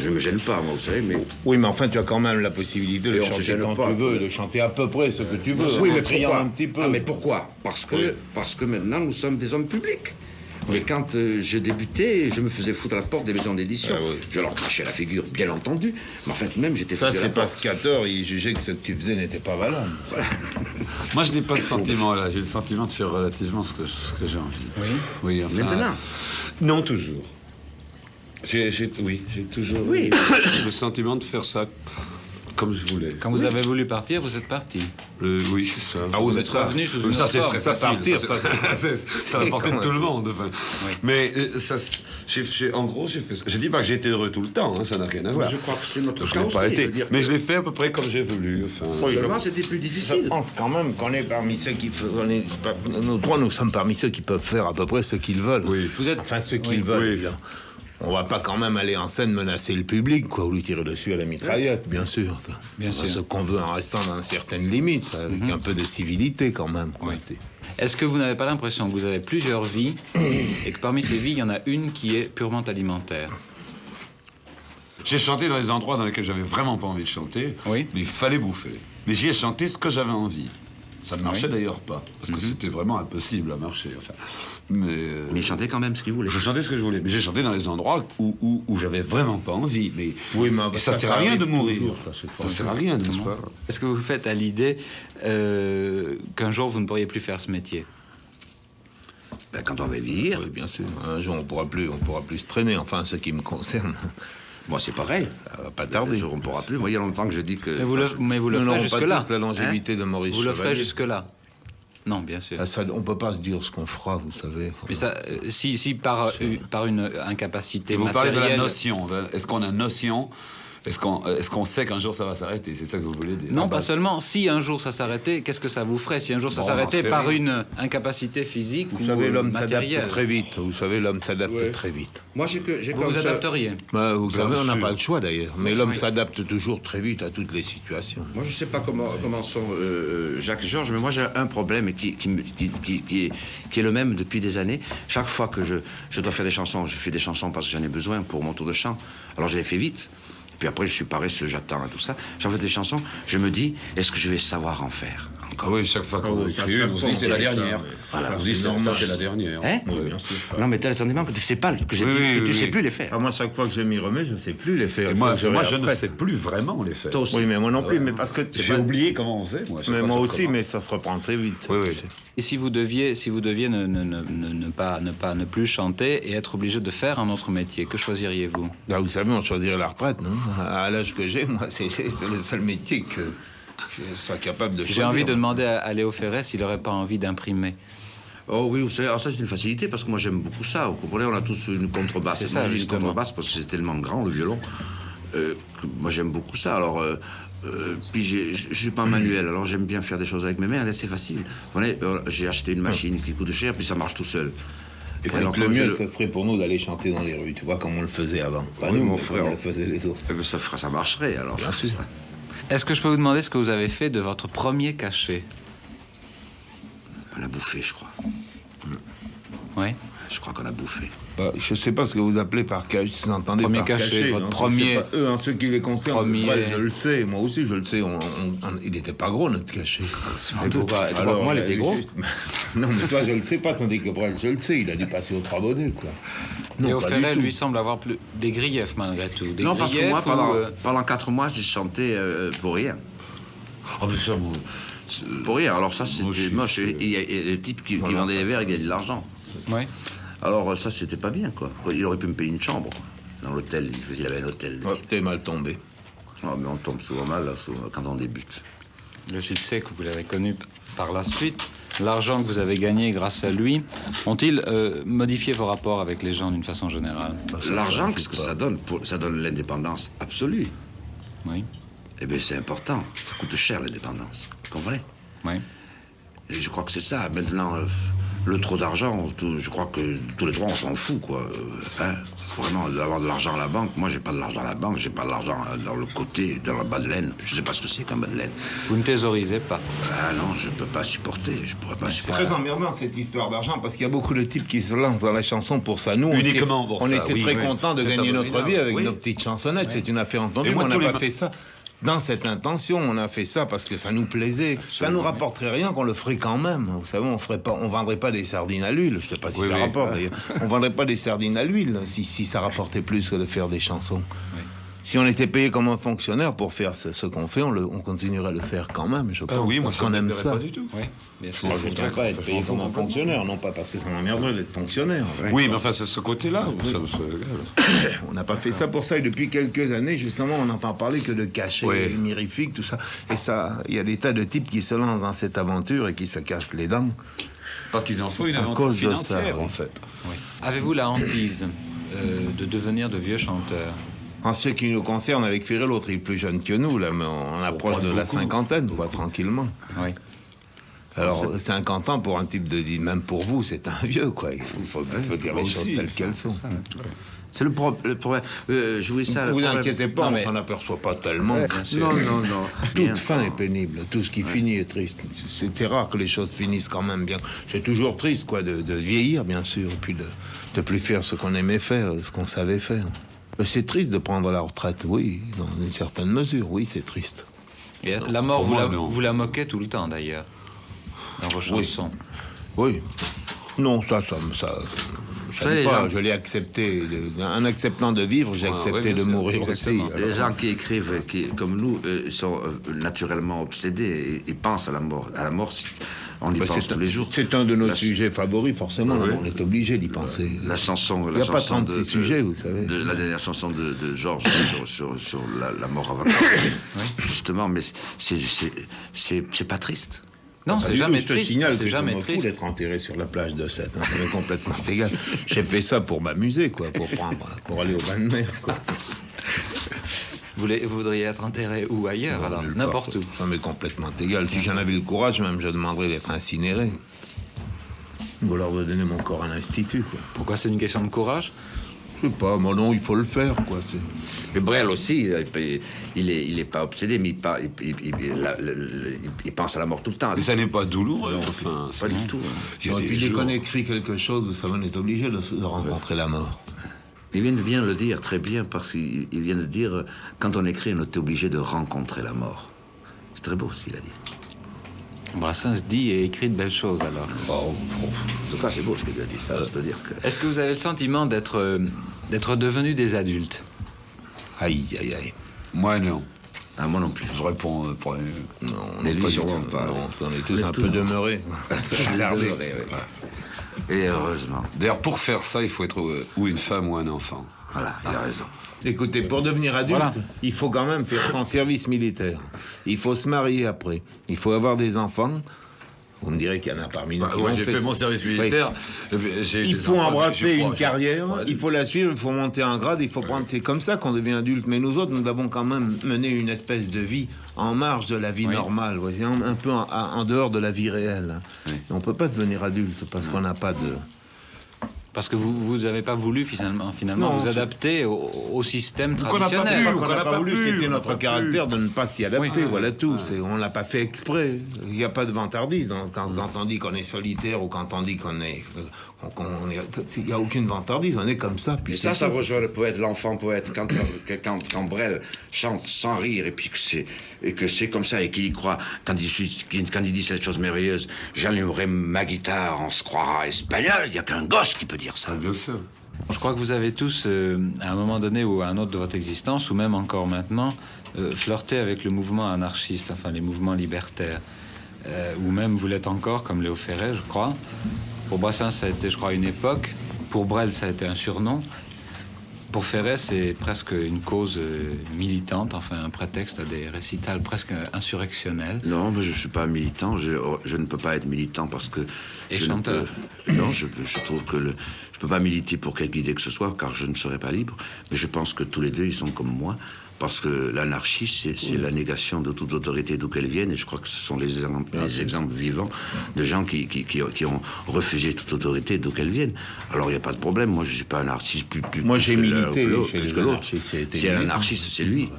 je me gêne pas, moi, vous savez, mais... Oui, mais enfin, tu as quand même la possibilité de Et on se chanter gêne quand pas, tu veux, quoi. de chanter à peu près ce que tu veux. Oui, en mais criant pourquoi un petit peu. Ah, mais pourquoi parce que maintenant, nous sommes des hommes publics. Mais quand je débutais, je me faisais foutre à la porte des maisons d'édition. Ah oui. Je leur crachais à la figure, bien entendu. Mais en fait, même, j'étais Ça, foutu à la c'est porte. parce qu'à tort, il jugeait que ce que tu faisais n'était pas valable. Moi, je n'ai pas ce sentiment-là. J'ai le sentiment de faire relativement ce que j'ai envie. Oui. Oui, enfin, Maintenant. Non, toujours. J'ai toujours Oui. le sentiment de faire ça comme je voulais. Quand vous avez voulu partir, vous êtes parti. Oui, c'est ça. Ah, vous êtes revenu sous une Ça, c'est autre très forme. Ça, facile. partir, ça, c'est à la portée de tout le monde. Enfin. Mais ça, en gros, j'ai fait ça. Je dis pas que j'ai été heureux tout le temps, hein, ça n'a rien à voir. Je crois que c'est notre Je cas l'ai aussi. pas été. je veux dire Mais que je l'ai fait à peu près comme j'ai voulu. Enfin, seulement, c'était plus Je difficile. pense quand même qu'on est parmi ceux qui... Nous trois, nous sommes parmi ceux qui peuvent faire à peu près ce qu'ils veulent. Oui. Vous êtes... Enfin, ceux qu'ils Oui. veulent. Oui. évidemment. On va pas quand même aller en scène menacer le public, quoi, ou lui tirer dessus à la mitraillette, bien sûr. Enfin, Bien sûr. Ce qu'on veut en restant dans certaines limites, avec un peu de civilité quand même. Quoi. Oui. Est-ce que vous n'avez pas l'impression que vous avez plusieurs vies et que parmi ces vies, il y en a une qui est purement alimentaire? j'ai chanté dans les endroits dans lesquels j'avais vraiment pas envie de chanter, Oui. mais il fallait bouffer. Mais j'y ai chanté ce que j'avais envie. Ça ne marchait d'ailleurs pas, parce que c'était vraiment impossible à marcher. Enfin, mais Mais il chantait quand même ce qu'il voulait. je chantais ce que je voulais. Mais j'ai chanté dans les endroits où j'avais vraiment pas envie. Mais Oui, mais et ça ça sert à rien arrive de mourir. toujours, ça, c'est Ça sert à rien, n'est-ce pas? Est-ce que vous faites à l'idée qu'un jour, vous ne pourriez plus faire ce métier? Ben, quand on va vieillir, Oui, bien sûr. Un jour, on pourra plus se traîner. Enfin, ce qui me concerne, moi, c'est pareil. ça va pas tarder. On ne pourra plus. Moi, il y a longtemps que je dis que... Mais vous le Nous ferez n'aurons pas jusque-là. tous la longévité de Maurice Vous le ferez Chevalier. jusque-là. Non, bien sûr. Ah, ça, on peut pas se dire ce qu'on fera, vous savez. Mais ça, si par une incapacité Vous parlez matérielle... de la notion. Est-ce qu'on a notion? Est-ce qu'on sait qu'un jour ça va s'arrêter? C'est ça que vous voulez dire? Non, Ah, pas bah, seulement. Si un jour ça s'arrêtait, qu'est-ce que ça vous ferait si un jour ça Bon, s'arrêtait c'est par rien. une incapacité physique Vous ou savez, l'homme matérielle? s'adapte très vite. Vous savez, l'homme s'adapte Ouais. très vite. Moi, j'ai Vous comme vous ça... adapteriez? Vous savez, on n'a sûr. pas le choix d'ailleurs. Mais l'homme Oui. s'adapte toujours très vite à toutes les situations. Moi, je sais pas comment sont Jacques et Georges, mais moi, j'ai un problème et qui est le même depuis des années. Chaque fois que je dois faire des chansons, je fais des chansons parce que j'en ai besoin pour mon tour de chant. Alors, je les fais vite. Puis après, je suis paresseux, j'attends et tout ça. J'en fais des chansons, je me dis, est-ce que je vais savoir en faire Ah encore? oui, chaque fois qu'on oui, écrit chaque une, on se fois dit qu'on c'est la fait ça, dernière. oui. Voilà. On se dit C'est ça, normal. c'est la dernière. Hein Oui, bien sûr. Non, mais t'as le sentiment que tu sais pas, que tu oui, sais oui. plus les faire. Ah, moi, chaque fois que je m'y remets, je sais plus les faire. Et Il moi, faut que je je ne réapprenne. sais plus vraiment les faire. Toi aussi. Oui, mais moi non plus, mais parce que... J'ai oublié comment on faisait, moi. chaque Mais fois moi que je aussi, commence. mais ça se reprend très vite. Oui, oui. Et si vous deviez ne plus chanter et être obligé de faire un autre métier, que choisiriez-vous? Ah, vous savez, on choisirait la retraite, non? À l'âge que j'ai, moi, c'est le seul métier que je sois capable de choisir. J'ai envie de demander à Léo Ferré s'il n'aurait pas envie d'imprimer. Oh oui, vous savez, alors ça c'est une facilité parce que moi j'aime beaucoup ça. Vous comprenez, on a tous une contrebasse. C'est ça, Moi, j'ai une justement. contrebasse parce que c'est tellement grand le violon. Que moi j'aime beaucoup ça. Alors, puis je suis pas un manuel, alors j'aime bien faire des choses avec mes mains. Là c'est facile. Vous comprenez, j'ai acheté une machine qui coûte cher, puis ça marche tout seul. Et alors, donc, le comme je mieux, le- ce serait pour nous d'aller chanter dans les rues, tu vois, comme on le faisait avant. Pas Oui, nous, mon mais frère. comme le faisaient les autres. Eh ben, ça marcherait alors. Bien sûr. Est-ce que je peux vous demander ce que vous avez fait de votre premier cachet? On a bouffé, je crois. Oui. Je crois qu'on a bouffé. Bah, je sais pas ce que vous appelez par cachet, vous entendez Premier par cachet, votre non, premier- c'est pas eux, en ce qui les concerne, Premier- Brel, je le sais, moi aussi je le sais, il n'était pas gros notre cachet. Et pourquoi moi, il était gros. Non, mais toi je le sais pas, tandis que Brel, je le sais, il a dû passer aux trois bonnets, quoi. Léo pas Ferré, du tout. lui, semble avoir des griefs malgré tout. Des Non, parce que griefs moi, ou, pendant 4 mois, j'ai chanté pour rien. Ah, mais ça, moi, Pour rien. Alors ça, Moi, c'était je moche. suis- Il y a le type qui Voilà, vendait ça. les verres, il gagnait de l'argent. Oui. Alors ça, c'était pas bien, quoi. Il aurait pu me payer une chambre dans l'hôtel. Il avait un hôtel. le Ouais, type. t'es mal tombé. Ah, mais on tombe souvent mal là, quand on débute. Le succès que vous l'avez connu par la suite, l'argent que vous avez gagné grâce à lui, ont-ils modifié vos rapports avec les gens d'une façon générale? L'argent, qu'est-ce que ça donne? Ça donne l'indépendance absolue. Oui. Eh bien, c'est important. Ça coûte cher, l'indépendance. Vous comprenez? Oui. Et je crois que c'est ça. Maintenant, Le trop d'argent, je crois que tous les trois, on s'en fout, quoi. Vraiment, d'avoir de l'argent à la banque. Moi, j'ai pas de l'argent à la banque, j'ai pas de l'argent dans le côté, dans la Madeleine. Je sais pas ce que c'est qu'un Madeleine. Vous ne thésaurisez pas. Ah non, je peux pas supporter, je pourrais pas C'est supporter. très emmerdant cette histoire d'argent parce qu'il y a beaucoup de types qui se lancent dans la chanson pour ça. Nous, Uniquement pour on ça, était oui, très oui. contents de C'est gagner notre abominable. vie avec Oui. nos petites chansonnettes. C'est une affaire entendue. Et Mais moi, on tous n'a les pas fait ça dans cette intention. On a fait ça parce que ça nous plaisait. Ça nous rapporterait rien qu'on le ferait quand même. Vous savez, on vendrait pas des sardines à l'huile. Je sais pas si Oui, ça oui. rapporte d'ailleurs. On vendrait pas des sardines à l'huile si ça rapportait plus que de faire des chansons. Si on était payé comme un fonctionnaire pour faire ce qu'on fait, on continuerait à le faire quand même, je pense. Oui, moi, parce ça qu'on ne aime m'aimerait ça. pas du tout. Oui, bien sûr. Moi, je ne voudrais pas être payé comme un fonctionnaire, non pas parce que ça m'emmerderait d'être fonctionnaire. Oui, mais enfin, c'est ce côté-là. où ça me- On n'a pas fait ça pour ça, et depuis quelques années, justement, on n'entend parler que de cachets Oui. mirifiques, tout ça. Et ça, il y a des tas de types qui se lancent dans cette aventure et qui se cassent les dents. Parce qu'ils en font une À aventure cause de ça, financière, oui. en fait. Avez-vous la hantise de devenir de vieux chanteurs? En ce qui nous concerne, avec Ferré, l'autre est plus jeune que nous, là, mais on approche de la cinquantaine, quoi, tranquillement. Oui. Alors, 50 ans pour un type de... Même pour vous, c'est un vieux, quoi. Il faut dire les moi choses aussi, telles qu'elles sont. C'est le problème. Je voulais ça. Ne le vous problème. inquiétez pas, Non, on mais- s'en aperçoit pas tellement. Bien sûr. Non. Bien. Toute fin est pénible. Tout ce qui finit est triste. C'est rare que les choses finissent quand même bien. C'est toujours triste, quoi, de vieillir, bien sûr, et puis de plus faire ce qu'on aimait faire, ce qu'on savait faire. Mais c'est triste de prendre la retraite, oui, dans une certaine mesure, oui, c'est triste. Et la mort, Pour moi, non. vous la moquez tout le temps, d'ailleurs, dans vos chansons. Oui. Non, ça savez, les pas. gens- Je l'ai accepté. En acceptant de vivre, j'ai Ouais, accepté ouais, de bien sûr, mourir aussi. exactement. Alors, Les gens qui écrivent, comme nous, sont naturellement obsédés et pensent à la mort. À la mort, on y bah, pense tous les jours. c'est un de nos La- sujets favoris, forcément. Oui. On est obligé d'y penser. La chanson. Il n'y a pas 36 sujets, vous savez. La dernière chanson de Georges sur la mort avant. Justement, mais c'est pas triste. Non, Pas c'est du jamais tout, je te triste. signale C'est que jamais je m'en fous triste. d'être enterré sur la plage de Sète. Ça m'est complètement égal. J'ai fait ça pour m'amuser, quoi, pour aller au bain de mer, quoi. Vous voudriez être enterré où ailleurs, alors? Nulle N'importe part. où. Ça m'est complètement égal. Si j'en avais le courage, même, je demanderais d'être incinéré. Ou alors de donner mon corps à l'institut, quoi. Pourquoi c'est une question de courage? Je sais pas, mais non, il faut le faire, quoi. C'est- Mais Brel aussi, il est pas obsédé, mais il pense à la mort tout le temps. Mais ça n'est pas douloureux, enfin. Pas du tout. Il y a Et des puis dès jours- qu'on écrit quelque chose, ça on est obligé de rencontrer la mort. Il vient de bien le dire, très bien, parce qu'il vient de dire, quand on écrit, on est obligé de rencontrer la mort. C'est très beau, ce qu'il a dit. Brassens dit et écrit de belles choses, alors. En tout cas, c'est beau ce qu'il a dit, ça veut dire que... Est-ce que vous avez le sentiment d'être devenus des adultes? Aïe, aïe, aïe. Moi, non. Ah, moi non plus. Je réponds pour... Non, Mais non, lui, pas du sûrement tout. pas. Non, on est tous On est un tous peu un- demeurés. Regardez. Et heureusement. D'ailleurs, pour faire ça, il faut être ou une femme ou un enfant. Voilà, il a raison. Écoutez, pour devenir adulte, Voilà. il faut quand même faire son service militaire. Il faut se marier après. Il faut avoir des enfants. Vous me direz qu'il y en a parmi nous qui l'ont j'ai fait ça. mon service Oui. militaire. Il faut embrasser une carrière, il faut la suivre, il faut monter en grade, il faut prendre... C'est comme ça qu'on devient adulte. Mais nous autres, nous avons quand même mené une espèce de vie en marge de la vie Oui. normale, vous voyez, un peu en dehors de la vie réelle. On ne peut pas devenir adulte parce qu'on n'a pas de... Parce que vous n'avez pas voulu finalement Non, vous c'est- adapter au système Qu'on n'a pas traditionnel. pu. Qu'on n'a pas voulu, c'était notre caractère de ne pas s'y adapter, Oui. voilà tout. On l'a pas fait exprès. Il n'y a pas de vantardise quand on dit qu'on est solitaire ou quand on dit qu'on est... Il n'y a aucune vantardise, on est comme ça. Puis Et c'est ça tout. rejoint le poète, l'enfant poète, quand Brel chante sans rire, et puis que c'est comme ça, et qu'il y croit, quand il dit cette chose merveilleuse, j'allumerai ma guitare, on se croira espagnol, il n'y a qu'un gosse qui peut dire ça. Bien sûr. Je crois que vous avez tous, à un moment donné ou à un autre de votre existence, ou même encore maintenant, flirté avec le mouvement anarchiste, enfin les mouvements libertaires. Ou même vous l'êtes encore, comme Léo Ferré, je crois. Pour Brassens, ça a été, je crois, une époque. Pour Brel, ça a été un surnom. Pour Ferré, c'est presque une cause militante, enfin un prétexte à des récitals presque insurrectionnels. Non, mais je ne suis pas militant, je ne peux pas être militant parce que... Et je chanteur. ne peux- Non, je trouve que je ne peux pas militer pour quelque idée que ce soit, car je ne serai pas libre. Mais je pense que tous les deux, ils sont comme moi. Parce que l'anarchie, c'est la négation de toute autorité d'où qu'elle vienne, et je crois que ce sont les exemples vivants de gens qui ont refusé toute autorité d'où qu'elle vienne. Alors il n'y a pas de problème, moi je ne suis pas un artiste plus moi j'ai milité chez les autres. C'est un anarchiste, c'est lui.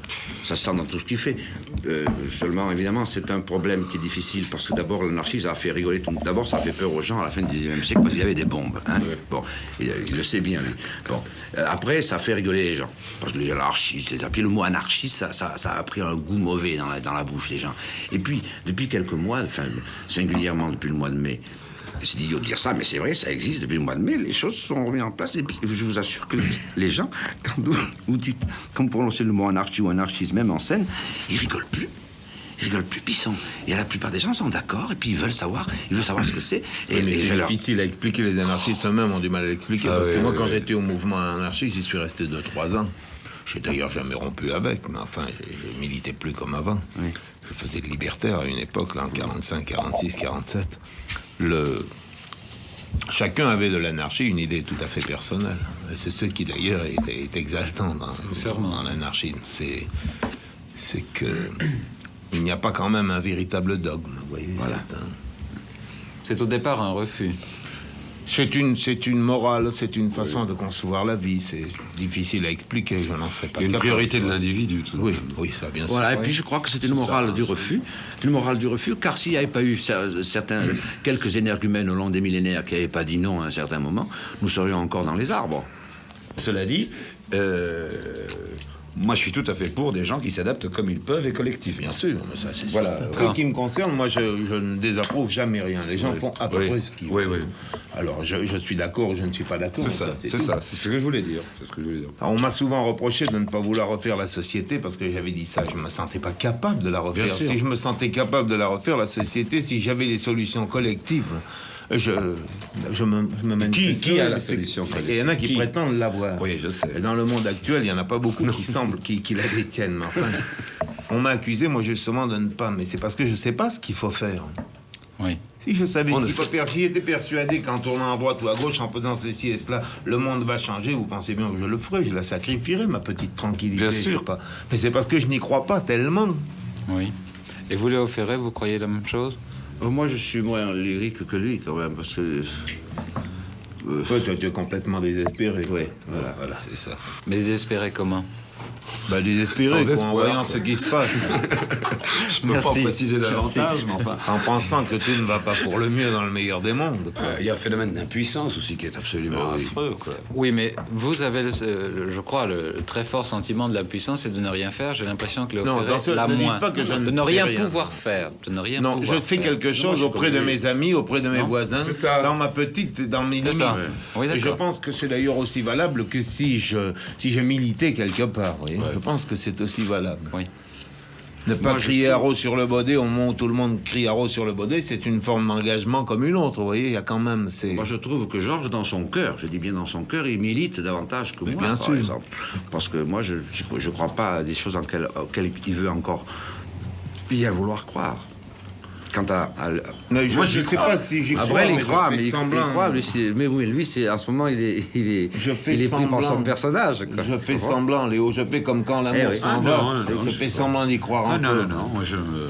Ça se sent dans tout ce qu'il fait. Seulement, évidemment, c'est un problème qui est difficile, parce que d'abord l'anarchie, ça a fait rigoler tout. D'abord, ça a fait peur aux gens à la fin du XIXe siècle, parce qu'il y avait des bombes. Hein. Oui. Bon, il le sait bien, lui. Bon. Après, ça a fait rigoler les gens. Parce que les anarchistes, puis le mot anarchiste, ça a pris un goût mauvais dans la bouche des gens. Et puis, depuis quelques mois, enfin, singulièrement depuis le mois de mai, c'est idiot de dire ça, mais c'est vrai, ça existe depuis le mois de mai, les choses se sont remises en place, et puis je vous assure que les gens, quand vous prononcez le mot anarchie ou anarchisme, même en scène, ils rigolent plus. Ils rigolent plus, puis et la plupart des gens sont d'accord, et puis ils veulent savoir ce que c'est. Et c'est difficile à expliquer, les anarchistes eux-mêmes ont du mal à l'expliquer, parce que moi, quand j'étais au mouvement anarchiste, j'y suis resté 2-3 ans. J'ai d'ailleurs jamais rompu avec, mais enfin, je militais plus comme avant. Oui. Je faisais de libertaire à une époque, là, en 45, 46, 47. Chacun avait de l'anarchie une idée tout à fait personnelle. Et c'est ce qui, d'ailleurs, est exaltant dans l'anarchisme. C'est que il n'y a pas quand même un véritable dogme, vous voyez. Voilà. C'est au départ un refus. C'est une morale, c'est une façon de concevoir la vie. C'est difficile à expliquer, je n'en serais pas capable. Il y a une priorité de l'individu, tout. Oui, ça, bien sûr. Voilà, et puis je crois que c'est une morale du refus. Une morale du refus, car s'il n'y avait pas eu quelques énergumènes au long des millénaires qui n'avaient pas dit non à un certain moment, nous serions encore dans les arbres. Cela dit, moi, je suis tout à fait pour des gens qui s'adaptent comme ils peuvent et collectivement. Bien sûr, mais ça, c'est voilà. Ce qui me concerne, moi, je ne désapprouve jamais rien. Les gens font à peu près ce qu'ils veulent. Alors, je suis d'accord ou je ne suis pas d'accord. C'est ça, c'est ce que je voulais dire. Alors, on m'a souvent reproché de ne pas vouloir refaire la société parce que j'avais dit ça. Je ne me sentais pas capable de la refaire. Si je me sentais capable de la refaire, la société, si j'avais les solutions collectives, je me manifeste. Qui a la solution collective? Il y en a qui prétendent l'avoir. Oui, je sais. Et dans le monde actuel, il n'y en a pas beaucoup qui la détiennent. Mais enfin, on m'a accusé, moi, justement, de ne pas. Mais c'est parce que je ne sais pas ce qu'il faut faire. Oui. Si je savais ce qu'il faut faire, si j'étais persuadé qu'en tournant à droite ou à gauche, en faisant ceci et cela, le monde va changer, vous pensez bien que je le ferais, je la sacrifierais, ma petite tranquillité. Bien sûr. Mais c'est parce que je n'y crois pas tellement. Oui. Et vous, Léo Ferré, vous croyez la même chose? Moi, je suis moins lyrique que lui, quand même, parce que... Toi, tu es complètement désespéré. Oui, voilà, c'est ça. Mais désespéré comment? Désespéré, en voyant ce qui se passe. Je ne peux pas préciser davantage, mais enfin... En pensant que tout ne va pas pour le mieux dans le meilleur des mondes. Il y a un phénomène d'impuissance aussi qui est absolument affreux, quoi. Oui, mais vous avez, je crois, le très fort sentiment de la puissance et de ne rien faire. J'ai l'impression que Léo Ferré l'a moins. Pas que je de ne rien pouvoir faire. De ne rien non, je fais quelque chose auprès de mes amis, auprès de mes voisins, dans mes limites. Oui, et je pense que c'est d'ailleurs aussi valable que si je militais quelque part. Oui. Je pense que c'est aussi valable. Oui. Ne pas crier haro sur le baudet au moment où tout le monde crie haro sur le baudet, c'est une forme d'engagement comme une autre. Vous voyez, il y a quand même... Moi, je trouve que Georges, dans son cœur, je dis bien dans son cœur, il milite davantage que moi, bien par exemple. Parce que moi, je ne crois pas à des choses auxquelles il veut encore bien vouloir croire. Quant à mais je ne sais pas si j'y crois, Brel, il croit, mais il croit. Mais oui, lui, en ce moment, il est pris par son personnage. Quoi. Je fais semblant, Léo. Je fais comme quand l'amour s'en va. Je fais semblant d'y croire un peu. Non, moi je me...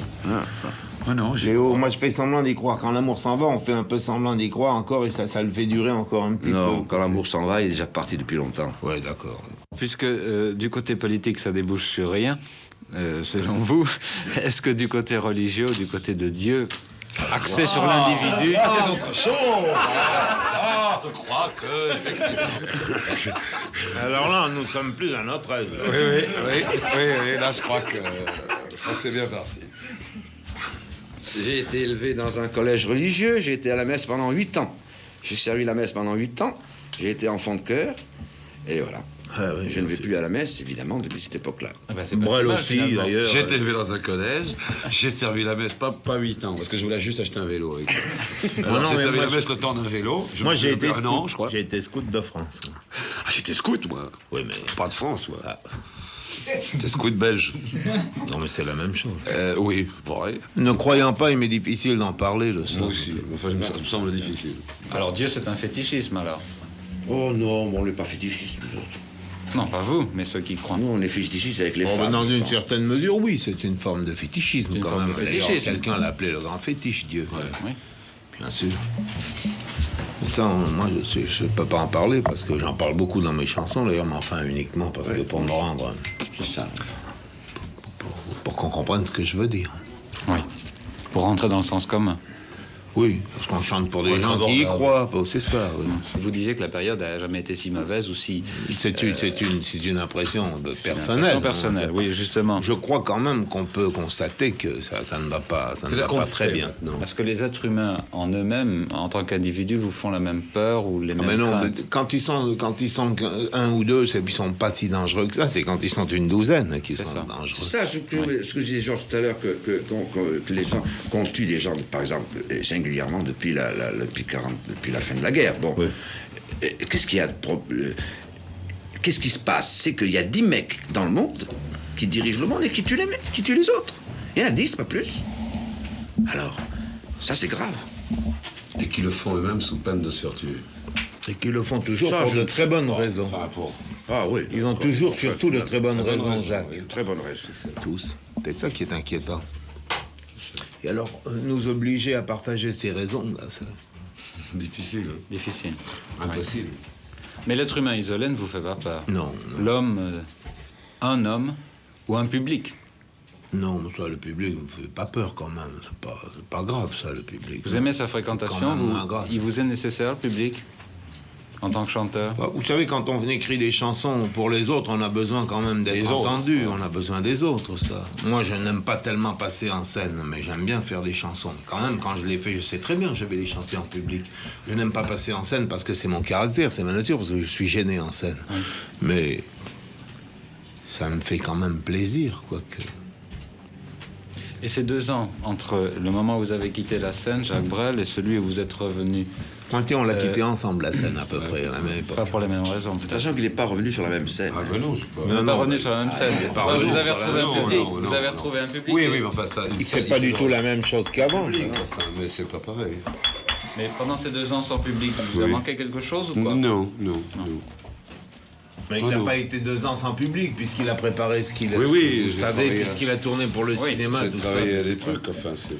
non, Léo, moi je fais semblant d'y croire. Quand l'amour s'en va, on fait un peu semblant d'y croire encore et ça le fait durer encore un petit peu. Non, quand l'amour s'en va, il est déjà parti depuis longtemps. Ouais, d'accord. Puisque du côté politique, ça débouche sur rien. Selon vous, est-ce que du côté religieux, du côté de Dieu, axé sur l'individu... c'est autre chose. Je crois que... Alors là, nous sommes plus à notre aise. Oui, là je crois que c'est bien parti. J'ai été élevé dans un collège religieux, j'ai été à la messe pendant 8 ans. J'ai servi la messe pendant 8 ans, j'ai été enfant de chœur, et voilà. Je ne vais plus à la messe, évidemment, depuis cette époque-là. Brel aussi, d'ailleurs. J'ai été élevé dans un collège, j'ai servi la messe pas 8 ans, parce que je voulais juste acheter un vélo. Avec ça. Alors, j'ai servi la messe le temps d'un vélo. Moi, j'ai été scout, an, je crois. J'ai été scout de France. Ah, j'étais scout, moi. Oui, mais... Pas de France, moi. J'étais scout belge. Non, mais c'est la même chose. Oui, vrai. Ne croyant pas, il m'est difficile d'en parler, le sang. Moi aussi. Enfin, ça me semble difficile. Alors Dieu, c'est un fétichisme, alors? Oh non, on n'est pas fétichistes, nous autres. Non, pas vous, mais ceux qui croient. Nous, on est fétichistes avec les Bon, femmes. dans je une pense. certaine mesure, oui, c'est une forme de fétichisme C'est une quand forme même. de D'ailleurs, fétichisme. quelqu'un l'a appelé le grand fétiche, Dieu. Oui. Bien sûr. Mais ça, moi, je ne peux pas en parler parce que j'en parle beaucoup dans mes chansons, d'ailleurs, mais enfin uniquement parce que pour me rendre, C'est ça. pour qu'on comprenne ce que je veux dire. Oui. Pour rentrer dans le sens commun. Oui, parce qu'on chante pour des être gens qui y abordable. croient, bon, c'est ça. Oui. Vous disiez que la période n'a jamais été si mauvaise ou si... C'est une impression personnelle. Impression personnelle, oui, justement. Je crois quand même qu'on peut constater que ça ne va pas, ça ne C'est-à-dire va qu'on pas le très sait bien. maintenant. Est-ce que les êtres humains, en eux-mêmes, en tant qu'individus, vous font la même peur ou les Ah, mêmes mais non, craintes? quand ils sont un ou deux, ils sont pas si dangereux que ça. C'est quand ils sont une douzaine qu'ils C'est sont ça. dangereux. C'est ça, ce que je disais, Georges, tout à l'heure, que les gens, qu'on tue des gens, par exemple, et singulièrement depuis depuis la fin de la guerre. Bon, Oui. Qu'est-ce qu'il y a qu'est-ce qui se passe? C'est qu'il y a 10 mecs dans le monde qui dirigent le monde et qui tuent les mecs, qui tuent les autres. Il y en a 10, pas plus. Alors, ça c'est grave. Et qui le font eux-mêmes sous peine de se faire tuer. Et qu'ils le font toujours Ça, pour je de ne très sais bonnes pas. raisons. Enfin, pour... Ah oui. Ils ont toujours, surtout, de très bonnes raisons, Jacques. oui. Très bonne raison. Tous. C'est ça qui est inquiétant. Et alors, nous obliger à partager ces raisons, là, ça... Difficile. Hein. Difficile. Impossible. Mais l'être humain isolé ne vous fait pas peur? Non, non. L'homme, un homme ou un public? Non, mais ça, le public ne me fait pas peur quand même. C'est pas grave, ça, le public. Vous aimez sa Quand fréquentation? même moins grave. Il vous est nécessaire, le public, en tant que chanteur? Bah, vous savez, quand on écrit des chansons pour les autres, on a besoin quand même Des d'être autres. entendu. On a besoin des autres, ça. Moi, je n'aime pas tellement passer en scène, mais j'aime bien faire des chansons. Quand même, quand je les fais, je sais très bien que je vais les chanter en public. Je n'aime pas passer en scène parce que c'est mon caractère, c'est ma nature, parce que je suis gêné en scène. Mais ça me fait quand même plaisir, quoique. Et ces 2 ans, entre le moment où vous avez quitté la scène, Jacques Brel, et celui où vous êtes revenu, On l'a quitté ensemble, la scène, à peu près, à la même époque. pas pour les mêmes raisons, peut-être. Sachant qu'il n'est pas revenu sur la même scène. Ah ben non, je sais pas. Vous n'êtes pas revenu sur la même scène. il est pas Ouais, revenu vous avez sur la retrouvé un même- public. Non, non, Vous avez non. retrouvé un public. Oui, oui, mais enfin, ça... Il fait pas du tout la même chose qu'avant. Oui, enfin, mais c'est pas pareil. Mais pendant ces 2 ans sans public, il vous a Oui. manqué quelque chose ou quoi? Non, non, non. Mais il Oh n'a non. pas été 2 ans sans public, puisqu'il a préparé ce qu'il a, Oui, ce oui, que vous j'ai savez, travaillé, puisqu'il a tourné pour le cinéma, J'ai tout ça. travaillé à des trucs, enfin, c'est...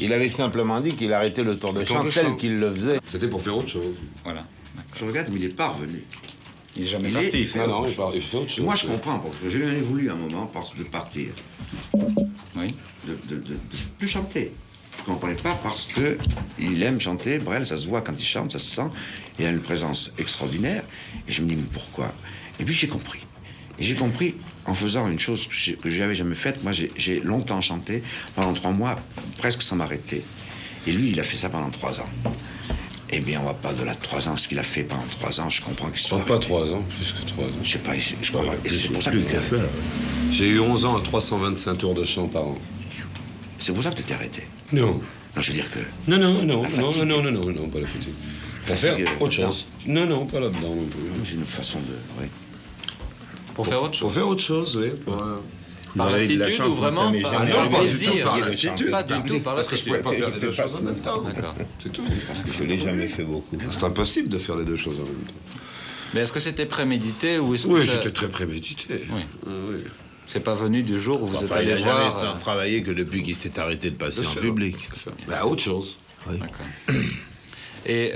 Il avait simplement dit qu'il arrêtait le tour de tour chant de tel chant. qu'il le faisait. C'était pour faire autre chose. Voilà. Je regarde, mais il n'est pas revenu. Il est jamais Il parti. est- il fait Non, autre non, chose. il fait autre chose. Moi, je comprends, parce que j'ai voulu à un moment de partir, Oui. de plus chanter. Je ne comprenais pas parce que il aime chanter, Brel, ça se voit quand il chante, ça se sent. Il a une présence extraordinaire. Et je me dis, mais pourquoi? Et puis j'ai compris. Et j'ai compris en faisant une chose que je n'avais jamais faite. Moi, j'ai longtemps chanté, pendant 3 mois, presque sans m'arrêter. Et lui, il a fait ça pendant 3 ans. Eh bien, on va pas de là 3 ans, ce qu'il a fait pendant 3 ans, je comprends qu'il soit Pas arrêté. 3 ans, plus que 3 ans. Je sais pas, je crois pas. Et c'est pour ça que Plus tu t'es que ça. arrêté. J'ai eu 11 ans à 325 tours de chant par an. C'est pour ça que tu t'es arrêté. Non. Non, je veux dire que... Non, non, non, La non, fatigue. non, non, non, non, pas la fatigue. Pour Fatigue, faire autre chose. Non, non, pas là-dedans non plus. C'est une façon de... Oui. Pour faire autre Pour chose. faire autre chose, oui. Par Vous avez de la lassitude chance, ou vraiment ça m'est par jamais par arrivé. plaisir? Pas du tout par lassitude. Pas du tout par Parce que je lassitude. pouvais pas faire les deux C'est pas choses en même temps. D'accord. C'est tout. Je l'ai jamais fait beaucoup. C'est impossible de faire les deux choses en même temps. Mais est-ce que c'était prémédité ou est-ce que Oui, ça- c'était très prémédité. Oui. Oui. c'est pas venu du jour où vous êtes Enfin, il allé n'a jamais voir tant travaillé que depuis qu'il s'est arrêté de passer Bien en sûr. public. Bah, autre chose. D'accord. Et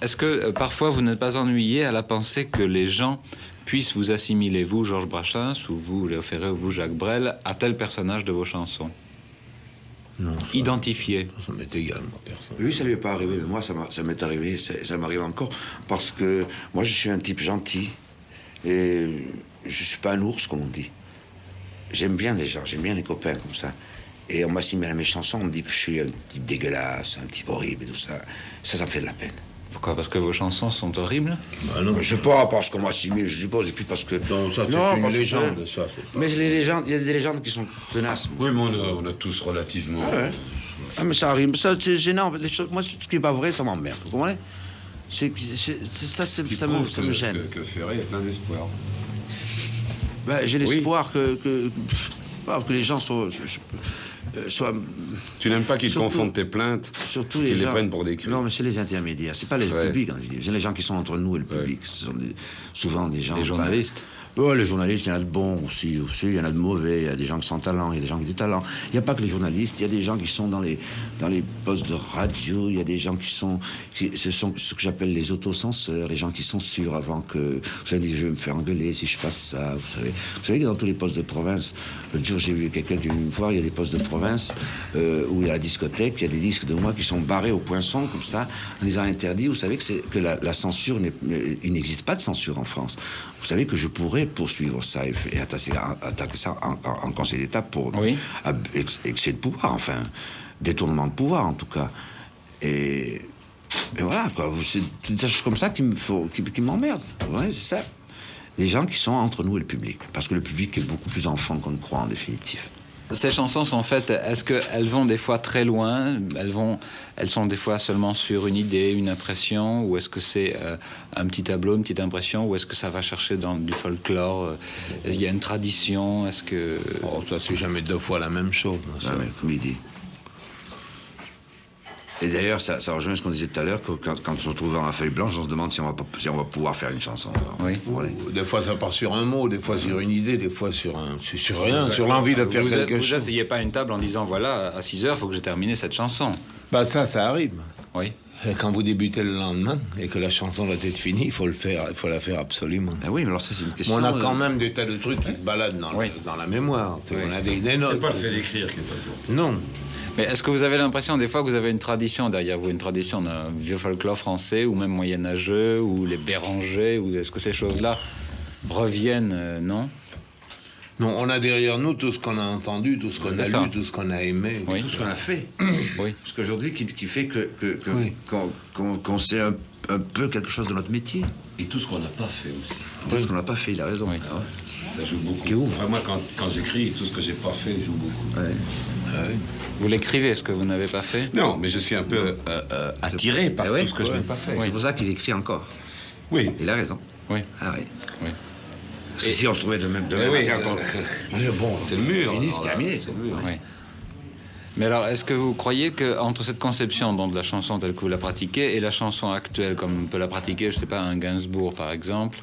est-ce que parfois vous n'êtes pas ennuyé à la pensée que les gens puissent vous assimiler, vous, Georges Brassens, ou vous, Léo Ferré, ou vous, Jacques Brel, à tel personnage de vos chansons? Non, Identifié. ça m'est égal, moi, personne. Lui, ça lui est pas arrivé, mais moi, ça m'est arrivé, ça m'arrive encore, parce que moi, je suis un type gentil, et je suis pas un ours, comme on dit. J'aime bien les gens, j'aime bien les copains comme ça. Et on m'assimile à mes chansons, on me dit que je suis un type dégueulasse, un type horrible et tout ça. Ça me fait de la peine. Pourquoi? Parce que vos chansons sont horribles? Bah non, Je sais pas, parce qu'on m'assimile, je suppose, et puis parce que... non, ça c'est Non, une parce que légende, ça. c'est pas- Mais les légendes, il y a des légendes qui sont tenaces. Oui, mais on a tous relativement... Ah ouais. Ah, mais ça arrive, ça, c'est gênant. Les choses, moi, ce qui n'est pas vrai, ça m'emmerde. Vous comprenez? Ça me gêne. Que Ferré a plein d'espoir. Ben, j'ai l'espoir que les gens Tu n'aimes pas qu'ils te Surtout- confondent tes plaintes, Surtout qu'ils les gens... prennent pour des cris. Non, mais c'est les intermédiaires. C'est pas les Ouais. publics, c'est les gens qui sont entre nous et le public. Ce sont souvent des gens... Les journalistes. Ouais, les journalistes, il y en a de bons aussi, il y en a de mauvais, il y a des gens qui sont talents, il y a des gens qui ont du talent. Il n'y a pas que les journalistes, il y a des gens qui sont dans les postes de radio, il y a des gens ce sont ce que j'appelle les autocenseurs, les gens qui censurent avant que... Vous savez, je vais me faire engueuler si je passe ça, vous savez. Vous savez que dans tous les postes de province, l'autre jour j'ai vu quelqu'un qui me voir, il y a des postes de province où il y a la discothèque, il y a des disques de moi qui sont barrés au poinçon comme ça, en disant interdit. Vous savez que la censure, il n'existe pas de censure en France. Vous savez que je pourrais poursuivre ça et attaquer ça en Conseil d'État pour excès de pouvoir, enfin, détournement de pouvoir en tout cas. Et voilà, quoi. C'est des choses comme ça qui m'emmerdent. Ouais, c'est ça. Les gens qui sont entre nous et le public. Parce que le public est beaucoup plus enfant qu'on ne croit en définitive. Ces chansons sont faites, est-ce qu'elles vont des fois très loin, elles sont des fois seulement sur une idée, une impression, ou est-ce que c'est un petit tableau, une petite impression, ou est-ce que ça va chercher dans du folklore, il y a une tradition, est-ce que... Oh, ça, c'est jamais 2 fois la même chose. Ça. Ouais, comme il dit. Et d'ailleurs, ça rejoint ce qu'on disait tout à l'heure, que quand on se retrouve dans la feuille blanche, on se demande si on va pouvoir faire une chanson. Oui. Voilà. Des fois, ça part sur un mot, des fois sur une idée, des fois sur rien, sur l'envie de faire quelque Vous chose. n'asseyez pas à une table en disant, voilà, à 6 heures, il faut que j'ai terminé cette chanson. Bah ça arrive. Oui. Et quand vous débutez le lendemain et que la chanson doit être finie, il faut la faire absolument. Ben oui, mais alors ça, c'est une question... Mais on a quand même des tas de trucs qui se baladent dans la mémoire. Oui. On a des notes. C'est pas le fait d'écrire qui est important. Non. Mais est-ce que vous avez l'impression, des fois, que vous avez une tradition derrière vous, une tradition d'un vieux folklore français, ou même moyenâgeux, ou les Bérangers, ou est-ce que ces choses-là reviennent, non? Non, on a derrière nous tout ce qu'on a entendu, tout ce qu'on a C'est ça. lu, tout ce qu'on a aimé. Oui. Tout ce qu'on a fait. Oui. Parce qu'aujourd'hui, qui fait Oui. qu'on sait un peu quelque chose de notre métier. Et tout ce qu'on n'a pas fait aussi. Tout ce qu'on n'a pas fait, il a raison. Oui. Ah ouais. Ça joue beaucoup. Vraiment, quand j'écris, tout ce que j'ai pas fait joue beaucoup. Ouais. Ah oui. Vous l'écrivez, ce que vous n'avez pas fait? Non, mais je suis un peu attiré par Ah ouais, tout ce que je ouais. n'ai pas fait. C'est pour ça qu'il écrit encore. Oui. Il a raison. Oui. Ah oui. Oui. Parce que si on se trouvait de même oui, manière on dit, bon, c'est le mur. fini, alors c'est là, terminé. c'est le mur. Oui. Mais alors, est-ce que vous croyez qu'entre cette conception donc, de la chanson telle que vous la pratiquez et la chanson actuelle, comme on peut la pratiquer, je sais pas, un Gainsbourg par exemple,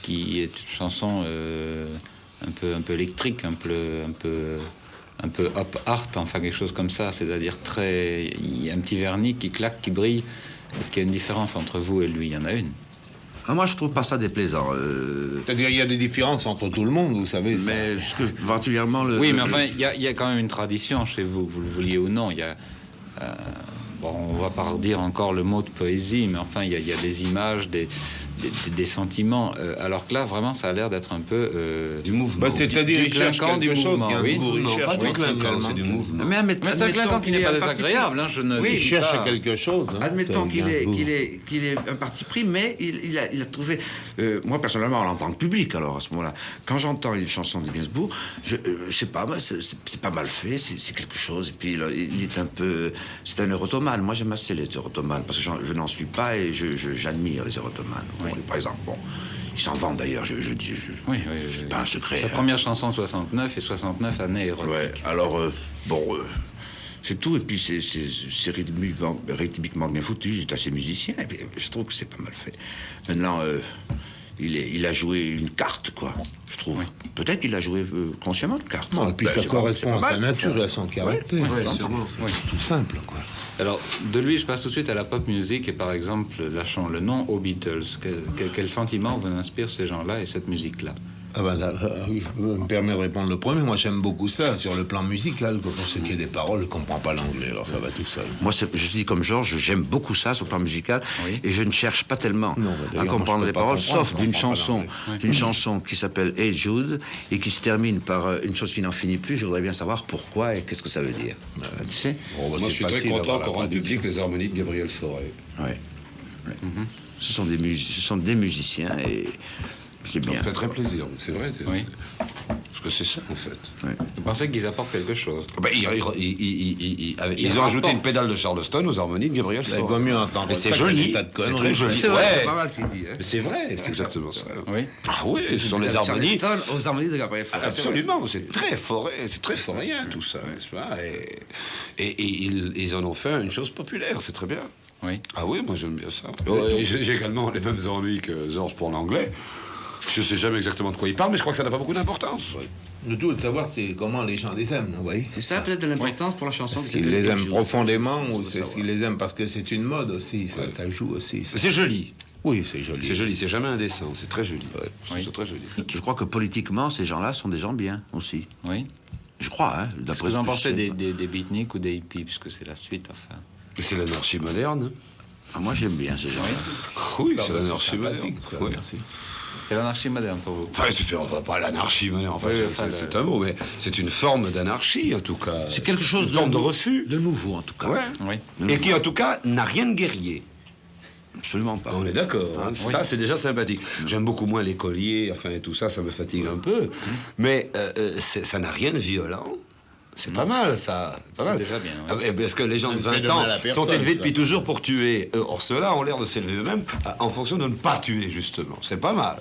qui est une chanson un peu électrique, un peu hop art, enfin quelque chose comme ça, c'est-à-dire il y a un petit vernis qui claque, qui brille. Est-ce qu'il y a une différence entre vous et lui? Il y en a une. Ah, moi, je trouve pas ça déplaisant. C'est-à-dire il y a des différences entre tout le monde, vous savez. Ça. Mais ce que particulièrement le. Oui, mais enfin, il y a quand même une tradition chez vous, que vous le vouliez ou non. Il y a, bon, on va pas redire encore le mot de poésie, mais enfin, il y a des images, des sentiments. Alors que là, vraiment, ça a l'air d'être un peu Du mouvement. Bah, c'est-à-dire du il cherche clinquant du quelque chose. mouvement, oui. Gainsbourg, il Non, cherche pas du clinquant, continuellement. c'est du mouvement. Mais c'est un clinquant qui n'est pas désagréable. Hein, je ne Oui, Il dis cherche pas. quelque chose. hein, Admettons qu'il Gainsbourg. est un parti pris, mais il a trouvé... moi, personnellement, en tant que public, alors, à ce moment-là, quand j'entends une chanson de Gainsbourg, je sais pas, moi, c'est pas mal fait, c'est quelque chose. Et puis, il est un peu... C'est un érotomane. Moi, j'aime assez les érotomanes, parce que je n'en suis pas et j'admire les érotomanes. Oui. Bon, par exemple, bon, ils s'en vendent d'ailleurs, je dis... Oui, C'est pas un secret. Sa hein. première chanson 69 et 69 années érotiques. Ouais, alors, c'est tout. Et puis, c'est rythmiquement bien foutu. Il est assez musicien. Et puis, je trouve que c'est pas mal fait. Maintenant, il a joué une carte, quoi, je trouve. Peut-être qu'il a joué consciemment une carte. Non, et puis Ben, ça c'est correspond pas à sa mal. nature et à son caractère. Ouais, C'est sûrement. Oui. tout simple, quoi. Alors, de lui, je passe tout de suite à la pop music et par exemple, lâchons le nom aux Beatles. Quel sentiment vous inspire ces gens-là et cette musique-là? Ah ben là, oui, je me permets de répondre le premier. Moi, j'aime beaucoup ça sur le plan musical. Pour ce qui est des paroles, je ne comprends pas l'anglais, alors ça va tout seul. Moi, je dis comme Georges, j'aime beaucoup ça sur le plan musical, Oui. et je ne cherche pas tellement Non, à d'ailleurs, moi, comprendre je les peux pas paroles, comprendre, sauf je d'une comprends pas chanson, l'anglais. qui s'appelle Hey Jude et qui se termine par une chose qui n'en finit plus. Je voudrais bien savoir pourquoi et qu'est-ce que ça veut dire. Tu sais? Bon, bah, Moi, c'est je suis très facile content d'avoir la pour rendre traduction. public les harmonies de Gabriel Fauré. Ouais. Ce sont des musiciens et C'est bien. Ça me fait très plaisir, c'est vrai. Oui. Parce que c'est ça, en fait. Vous pensez qu'ils apportent quelque chose? Ben, ils ont ajouté une pédale de Charleston aux harmonies de Gabriel Il Fauré. vaut mieux entendre Et ça c'est que joli, des tas de c'est conneries. très joli. C'est vrai, Ouais. c'est pas mal ce qu'il dit. Mais c'est vrai, c'est exactement ça. Oui. Ah oui, ce sont les harmonies. Charleston aux harmonies de Gabriel Fauré. Absolument, c'est très forêt, c'est très forêtien tout ça, n'est-ce pas? Et ils en ont fait une chose populaire, c'est très bien. Oui. Ah oui, moi j'aime bien ça. J'ai également les mêmes ennuis que Georges pour l'anglais. Je sais jamais exactement de quoi il parle, mais je crois que ça n'a pas beaucoup d'importance. Le tout est de savoir c'est comment les gens les aiment, vous voyez. C'est ça peut-être de l'importance pour la chanson. Est-ce qu'ils les aiment profondément ou c'est ce qu'ils les aiment parce que c'est une mode aussi, ça joue aussi. ça. C'est joli. Oui, c'est joli. C'est joli, c'est jamais indécent, c'est très joli. Je trouve Oui. ça très joli. Je crois que politiquement, ces gens-là sont des gens bien aussi. Oui. Je crois, hein. Qu'est-ce que vous en pensez des beatniks ou des hippies, puisque c'est la suite, enfin. C'est l'anarchie moderne. Ah, moi, j'aime bien ces gens-là. Oui, Ah, c'est bah, l'anarchie moderne. sympathique, quoi, Oui. merci. C'est l'anarchie moderne pour vous. Enfin, enfin, pas l'anarchie moderne, enfin, Oui, c'est enfin, c'est un mot, mais c'est une forme d'anarchie, en tout cas. C'est quelque chose Une forme de refus. de nouveau, en tout cas. Ouais. Oui. Et qui, en tout cas, n'a rien de guerrier. Absolument pas. On est d'accord. Hein. Ça, c'est déjà sympathique. J'aime beaucoup moins les colliers, enfin, et tout ça, ça me fatigue un peu. Mais ça n'a rien de violent. C'est pas mal, ça. Pas mal. déjà bien, ouais. Ah, mais parce que les gens de Ça ne fait 20 de ans mal à personne, sont élevés ça. depuis toujours pour tuer. Or, ceux-là ont l'air de s'élever eux-mêmes en fonction de ne pas tuer, justement. C'est pas mal.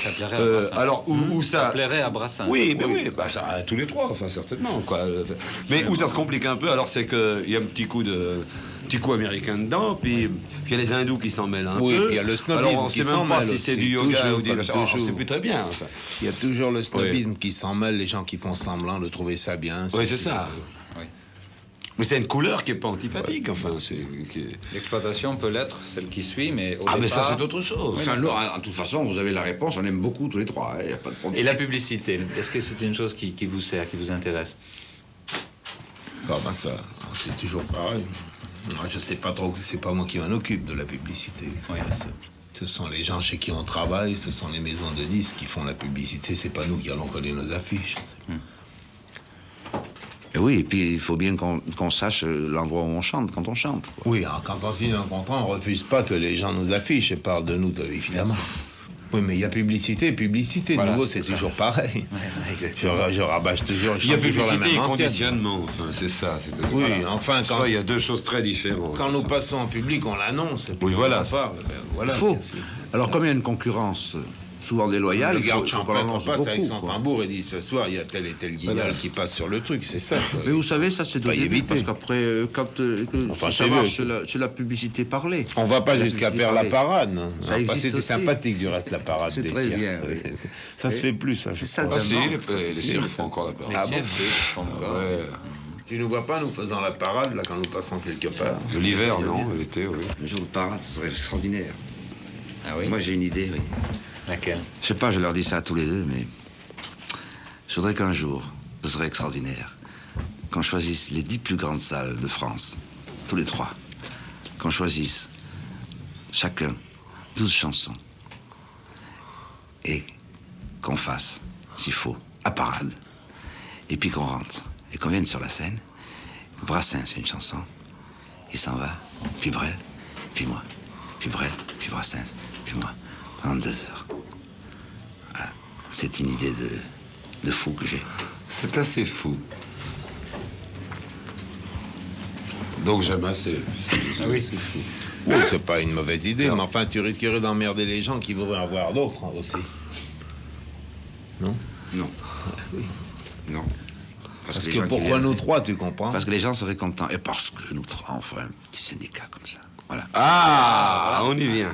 Ça plairait à Brassens. Alors, où ça... Ça plairait à Brassens. Oui, mais oui, bah ça, tous les trois, enfin certainement, quoi. Mais où ça se complique un peu, alors c'est qu'il y a un petit coup américain dedans, puis il y a les hindous qui s'en mêlent un Oui, peu. puis il y a le snobisme alors on qui sait s'en même pas mêle si c'est aussi, du yoga toujours, ou du... comme on toujours. sait plus très bien, enfin. Il y a toujours le snobisme qui s'en mêle, les gens qui font semblant de trouver ça bien. Oui, c'est ça. Oui. Mais c'est une couleur qui est pas antipathique, enfin. L'exploitation peut l'être, celle qui suit, mais au Ah, mais ça départ- c'est autre chose. Enfin, nous, en toute façon, vous avez la réponse, on aime beaucoup tous les trois, il n'y a pas de problème. Et la publicité, est-ce que c'est une chose qui vous sert, qui vous intéresse? Enfin, ça, c'est toujours pareil. Moi, je sais pas trop, c'est pas moi qui m'en occupe de la publicité. Oui. Ce sont les gens chez qui on travaille, ce sont les maisons de disques qui font la publicité, c'est pas nous qui allons coller nos affiches. Et oui, et puis il faut bien qu'on sache l'endroit où on chante, quand on chante. Quoi. Oui, alors, quand on signe un contrat, on refuse pas que les gens nous affichent et parlent de nous, évidemment. Oui, mais il y a publicité, Voilà, nouveau, c'est c'est toujours pareil. exactement. Je rabâche toujours, je Il y a chante toujours la publicité et même antienne. conditionnement, enfin, c'est ça. Oui, enfin, quand, Il y a deux choses très différentes. quand nous passons en public, on l'annonce. et puis Oui, voilà. on en parle. Ben, voilà, Il faut. bien sûr. Alors, comme il y a une concurrence souvent déloyale, Le il garde faut qu'on champêtre l'annonce passe avec beaucoup, son quoi. tambour et dit ce soir il y a tel et tel guignol qui passe sur le truc, c'est ça. quoi. Mais vous savez, ça c'est Faut au y début, éviter. parce qu'après, quand Enfin, ça c'est marche, vieux. c'est la publicité parlée. On va pas La jusqu'à publicité faire la parlée. parade. Non. Ça Enfin, existe c'était aussi. sympathique du reste la parade C'est des très cirques. bien, oui. Ça se fait plus, ça. je C'est ça, crois. Ah si, Non. les cirques font encore la parole. Ah bon Ouais. Tu nous vois pas nous faisant la parade là quand nous passons quelque part. De l'hiver, non, l'été, oui. Un jour de parade, ce serait extraordinaire. Ah oui? Moi, j'ai une idée, oui. Laquelle? Je sais pas, je leur dis ça à tous les deux, mais je voudrais qu'un jour, ce serait extraordinaire, qu'on choisisse les 10 plus grandes salles de France, tous les trois, qu'on choisisse chacun 12 chansons et qu'on fasse, s'il faut, à parade, et puis qu'on rentre et qu'on vienne sur la scène. Brassens, c'est une chanson, il s'en va, puis Brel, puis moi, puis Brel, puis Brassens, puis moi, pendant 2 heures. Voilà. C'est une idée de fou que j'ai. C'est assez fou. Donc j'aime assez. Ah oui, c'est fou. Oui, c'est pas une mauvaise idée, mais enfin tu risquerais d'emmerder les gens qui voudraient en voir d'autres aussi. Non? Non. Non. Parce les que gens qui pourquoi viennent- nous trois, tu comprends? Parce que les gens seraient contents. Et parce que nous trois, on ferait un petit syndicat comme ça. Voilà. Ah, on y vient.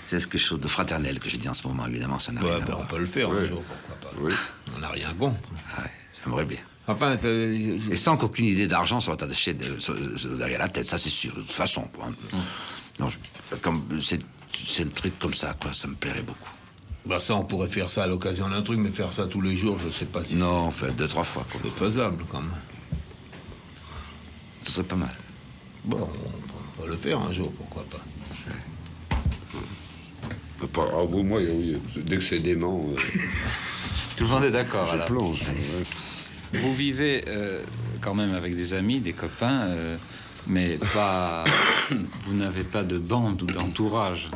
C'est quelque chose de fraternel que je dis en ce moment, évidemment, ça n'a Ouais, rien à ben, on voir. peut le faire un Oui. jour, pourquoi pas. Oui. On n'a rien contre. Ah ouais, j'aimerais bien. Enfin, Et sans qu'aucune idée d'argent soit attachée derrière la tête, ça c'est sûr, de toute façon. Quoi. Non, c'est un truc comme ça, quoi, ça me plairait beaucoup. bah, ça, on pourrait faire ça à l'occasion d'un truc, mais faire ça tous les jours, je sais pas si Non, enfin, 2-3 fois, quoi. c'est faisable quand même. Ce serait pas mal. Bon, on peut le faire un jour, pourquoi pas. Ah, bon, moi, oui, dès que c'est dément, Tout le monde est d'accord. je alors. plonge. Ouais. Vous vivez quand même avec des amis, des copains, mais pas. Vous n'avez pas de bande ou d'entourage.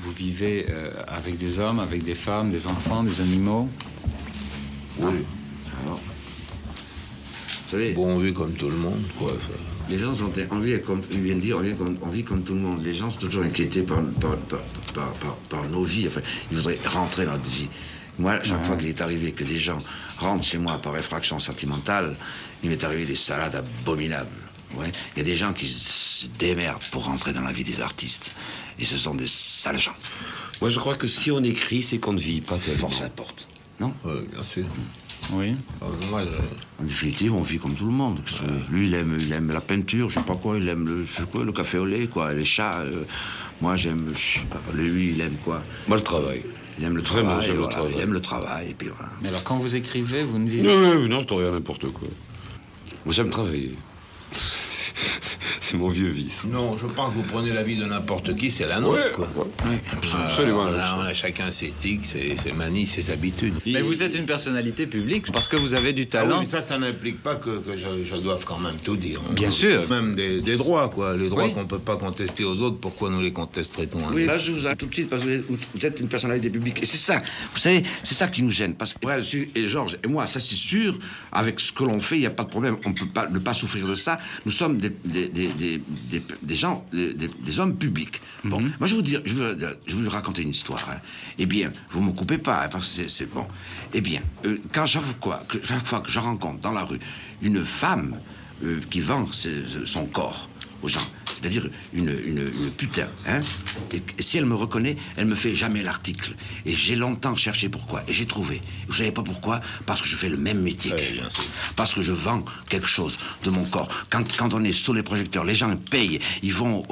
Vous vivez avec des hommes, avec des femmes, des enfants, des animaux. Oui. Alors, vous savez, Bon, on vit comme tout le monde, quoi. les gens ont envie, comme il vient de dire, on vit comme tout le monde. Les gens sont toujours inquiétés par nos vies. Enfin, ils voudraient rentrer dans notre vie. Moi, chaque fois qu'il est arrivé que des gens rentrent chez moi par effraction sentimentale, il m'est arrivé des salades abominables. Ouais. Il y a des gens qui se démerdent pour rentrer dans la vie des artistes. Et ce sont des sales gens. Moi, je crois que si on écrit, c'est qu'on ne vit pas tellement. Force la porte. Non? Oui, bien sûr. Oui. Moi, En définitive, on vit comme tout le monde. Lui, il aime la peinture, je sais pas quoi, il aime le café au lait, quoi, les chats. Moi, j'aime, je sais pas, lui, il aime quoi? Moi, le travail. Il aime le Vraiment, travail, j'aime le voilà, travail. il aime le travail, et puis voilà. Mais alors, quand vous écrivez, vous ne vivez Non, je te regarde n'importe quoi. Moi, j'aime travailler. C'est mon vieux vice. non, je pense que vous prenez la vie de n'importe qui, c'est la nôtre, quoi. Oui, Absolument. la même Là, on a chose. chacun ses tics, ses manies, ses habitudes. Mais vous êtes une personnalité publique parce que vous avez du Ah oui, talent. mais ça n'implique pas que je doive quand même tout dire. Bien sûr. Même des droits, quoi. Les droits Oui. qu'on peut pas contester aux autres, pourquoi nous les contesterait-on à nous? Oui, là, je vous arrête tout de suite parce que vous êtes une personnalité publique. Et c'est ça, vous savez, c'est ça qui nous gêne. Parce que Brel et Georges et moi, ça c'est sûr, avec ce que l'on fait, il n'y a pas de problème. On ne peut pas ne pas souffrir de ça. Nous sommes des gens, des hommes publics. Bon, moi je vais vous raconter une histoire. Hein. Eh bien, vous me coupez pas, hein, parce que c'est bon. Eh bien, chaque fois que je rencontre dans la rue une femme qui vend son corps aux gens, c'est-à-dire une putain, hein, et si elle me reconnaît, elle me fait jamais l'article. Et j'ai longtemps cherché pourquoi, et j'ai trouvé. Vous savez pas pourquoi? Parce que je fais le même métier qu'elle. bien sûr. Parce que je vends quelque chose de mon corps. Quand on est sous les projecteurs, les gens payent, ils vont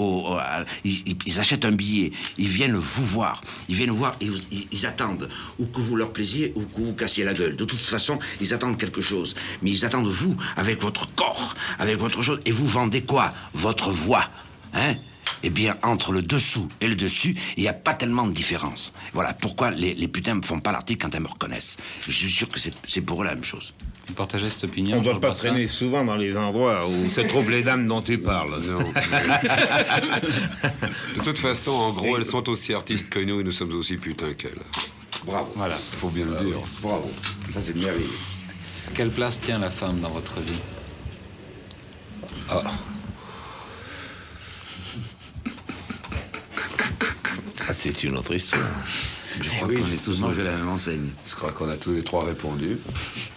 ils achètent un billet, ils viennent vous voir. Ils viennent vous voir, ils attendent ou que vous leur plaisiez ou que vous cassiez la gueule. De toute façon, ils attendent quelque chose. Mais ils attendent vous, avec votre corps, avec votre chose. Et vous vendez quoi? Votre voix. Hein? Eh bien, entre le dessous et le dessus, il n'y a pas tellement de différence. Voilà pourquoi les putains ne me font pas l'article quand elles me reconnaissent. Je suis sûr que c'est pour eux la même chose. Vous partagez cette opinion? On ne doit Jean pas Brassens traîner souvent dans les endroits où se trouvent les dames dont tu parles. Non. De toute façon, en gros, elles sont aussi artistes que nous et nous sommes aussi putains qu'elles. Bravo. Voilà. Faut bien le dire. Bravo. Ça, c'est merveilleux. Quelle place tient la femme dans votre vie? Ah, c'est une autre histoire. Je crois qu'on est tous levés à la même enseigne. Je crois qu'on a tous les trois répondu.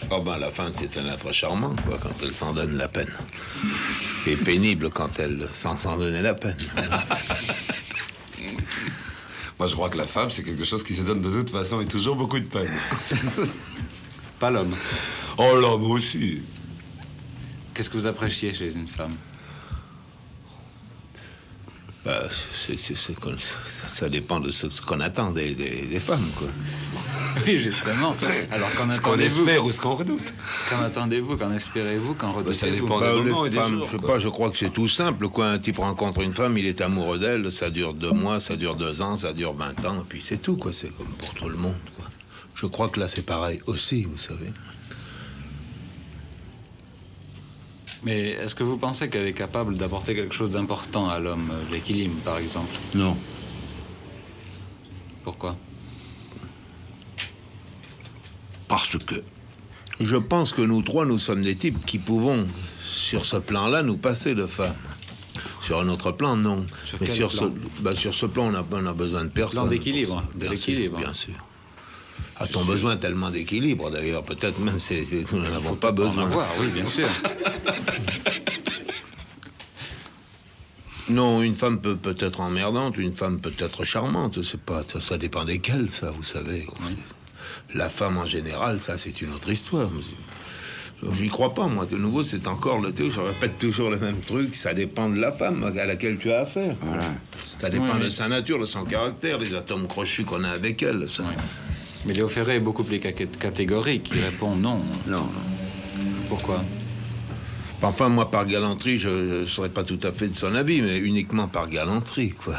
Oh ben, la femme, c'est un être charmant, quoi, quand elle s'en donne la peine. Et pénible quand elle s'en donner la peine. Moi, je crois que la femme, c'est quelque chose qui se donne de toute façon et toujours beaucoup de peine. Pas l'homme. Oh, l'homme aussi. Qu'est-ce que vous appréciez chez une femme? Bah, ça dépend de ce qu'on attend des femmes, quoi. Oui, justement. Alors, qu'en Ce qu'on attendez-vous? espère ou ce qu'on redoute. Qu'en attendez-vous? Qu'en espérez-vous? Qu'en redoutez-vous? ça dépend. Bah, des moments les et des femmes, jours, je sais quoi. pas, je crois que c'est tout simple, quoi. Un type rencontre une femme, il est amoureux d'elle, ça dure 2 mois, ça dure 2 ans, ça dure 20 ans, et puis c'est tout, quoi. C'est comme pour tout le monde, quoi. Je crois que là, c'est pareil aussi, vous savez. Mais est-ce que vous pensez qu'elle est capable d'apporter quelque chose d'important à l'homme? L'équilibre, par exemple. Non. Pourquoi? Parce que Je pense que nous trois, nous sommes des types qui pouvons, sur ce plan-là, nous passer de femmes. Sur un autre plan, non. Sur Mais quel sur plan? sur ce plan, on a besoin de personne. d'équilibre, pour ça. de Bien l'équilibre. sûr, bien sûr. A-t-on besoin tellement d'équilibre, d'ailleurs? Peut-être même nous n'en avons pas besoin. En avoir, oui, bien sûr. Non, une femme peut être emmerdante, une femme peut être charmante. C'est pas, ça dépend desquelles, ça, vous savez. La femme en général, ça, c'est une autre histoire. J'y crois pas, moi. De nouveau, c'est encore le truc. Je répète toujours le même truc. Ça dépend de la femme à laquelle tu as affaire. voilà. Ça dépend Oui, de oui. sa nature, de son caractère, des atomes crochus qu'on a avec elle. Ça. Oui. Mais Léo Ferré est beaucoup plus catégorique. Il répond non. Non. Pourquoi? Enfin, moi, par galanterie, je ne serais pas tout à fait de son avis, mais uniquement par galanterie, quoi.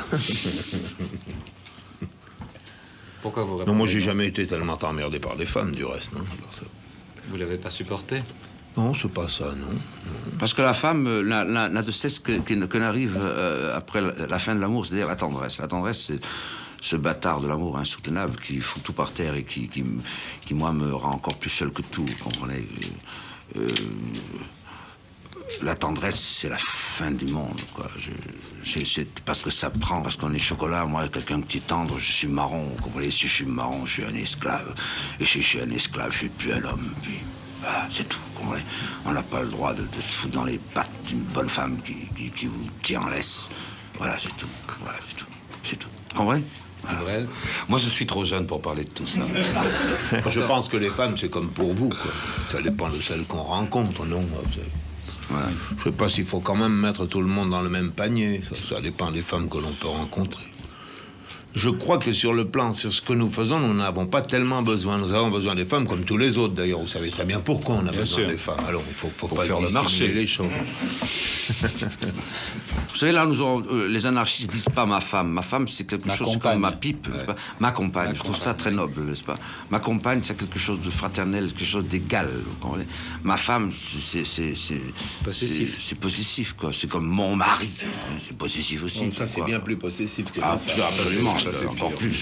Pourquoi vous répondez Non, moi, j'ai non? jamais été tellement emmerdé par les femmes, du reste, non. Alors, ça... Vous l'avez pas supporté? Non, c'est pas ça, non. Parce que la femme n'a de cesse que n'arrive après la fin de l'amour, c'est-à-dire la tendresse. La tendresse, ce bâtard de l'amour insoutenable qui fout tout par terre et qui moi, me rend encore plus seul que tout, vous comprenez. La tendresse, c'est la fin du monde, quoi. C'est parce que ça prend, parce qu'on est chocolat. Moi, quelqu'un qui est tendre, je suis marron, vous comprenez. Si je suis marron, je suis un esclave. Et si je suis un esclave, je suis plus un homme. Puis, voilà, c'est tout, vous comprenez. On n'a pas le droit de se foutre dans les pattes d'une bonne femme qui vous tient en laisse. Voilà, c'est tout. Voilà, c'est tout. C'est tout. Vous comprenez? Brel. Moi, je suis trop jeune pour parler de tout ça. Je pense que les femmes, c'est comme pour vous, quoi. Ça dépend de celles qu'on rencontre, non? Ouais. Je sais pas s'il faut quand même mettre tout le monde dans le même panier. Ça dépend des femmes que l'on peut rencontrer. Je crois que sur ce que nous faisons, nous n'avons pas tellement besoin. Nous avons besoin des femmes comme tous les autres, d'ailleurs. Vous savez très bien pourquoi on a besoin des femmes. Alors, il faut pas faire le marché. les choses. Vous savez, là, les anarchistes disent pas ma femme. Ma femme, c'est quelque chose comme ma pipe, n'est-ce pas? Ma compagne. Je trouve ça très noble, n'est-ce pas? Ma compagne, c'est quelque chose de fraternel, quelque chose d'égal. Ma femme, c'est Possessif. C'est possessif, quoi. C'est comme mon mari. C'est possessif aussi. Donc ça, c'est bien plus possessif que Ah, la femme. absolument. Ça, c'est Encore pire. plus.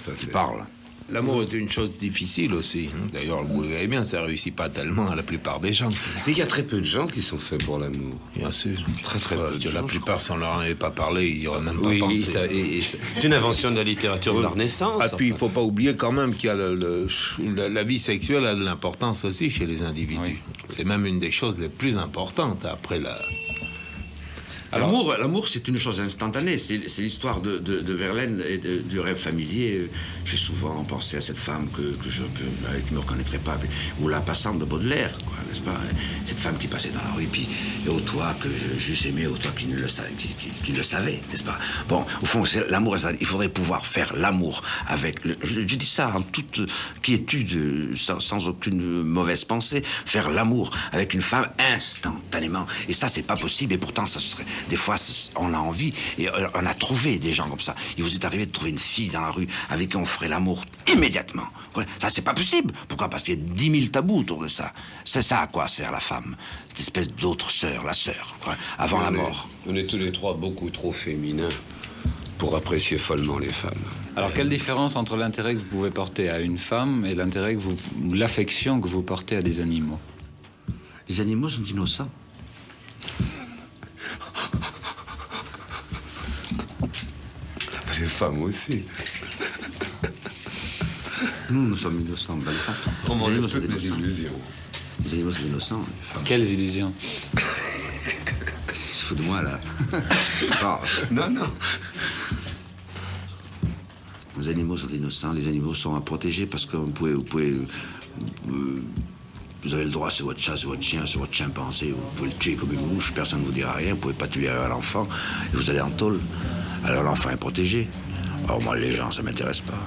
Ça, Tu c'est- parles. L'amour est une chose difficile aussi. D'ailleurs, vous le voyez bien, ça réussit pas tellement à la plupart des gens. Et il y a très peu de gens qui sont faits pour l'amour. Bien sûr. Très, très peu de La gens, plupart, si on leur en avait pas parlé, ils n'y auraient même pas Oui, pensé. c'est une invention de la littérature de la Renaissance. Ah, puis il enfin. faut pas oublier quand même qu'il y a la vie sexuelle a de l'importance aussi chez les individus. Oui. C'est même une des choses les plus importantes après la... L'amour, c'est une chose instantanée. C'est l'histoire de Verlaine et du rêve familier. J'ai souvent pensé à cette femme que je ne me reconnaîtrais pas, ou la passante de Baudelaire, quoi, n'est-ce pas? Cette femme qui passait dans la rue, puis et au toi que j'eusse aimé, au toi qui le savait, n'est-ce pas? Bon, au fond, c'est l'amour. Il faudrait pouvoir faire l'amour avec. Je dis ça en toute quiétude, sans aucune mauvaise pensée. Faire l'amour avec une femme instantanément. Et ça, c'est pas possible. Et pourtant, ça serait. Des fois, on a envie, et on a trouvé des gens comme ça. Il vous est arrivé de trouver une fille dans la rue avec qui on ferait l'amour immédiatement. Ça, c'est pas possible. Pourquoi? Parce qu'il y a 10 000 tabous autour de ça. C'est ça à quoi sert la femme. Cette espèce d'autre sœur, la sœur, avant la mort. On est tous les trois beaucoup trop féminins pour apprécier follement les femmes. Alors, quelle différence entre l'intérêt que vous pouvez porter à une femme et l'affection que vous portez à des animaux? Les animaux sont innocents. Les femmes aussi. Nous sommes innocents. Ben, On les m'enlève animaux sont toutes mes innocents. illusions. Les animaux sont innocents. Les femmes. Quelles illusions? Il se fout de moi, là. Non, non. Les animaux sont innocents, les animaux sont à protéger parce que vous avez le droit, c'est votre chat, c'est votre chien, c'est votre chimpanzé, vous pouvez le tuer comme une mouche, personne ne vous dira rien, vous pouvez pas tuer un enfant, et vous allez en tôle. Alors l'enfant est protégé. Alors moi, les gens, ça m'intéresse pas.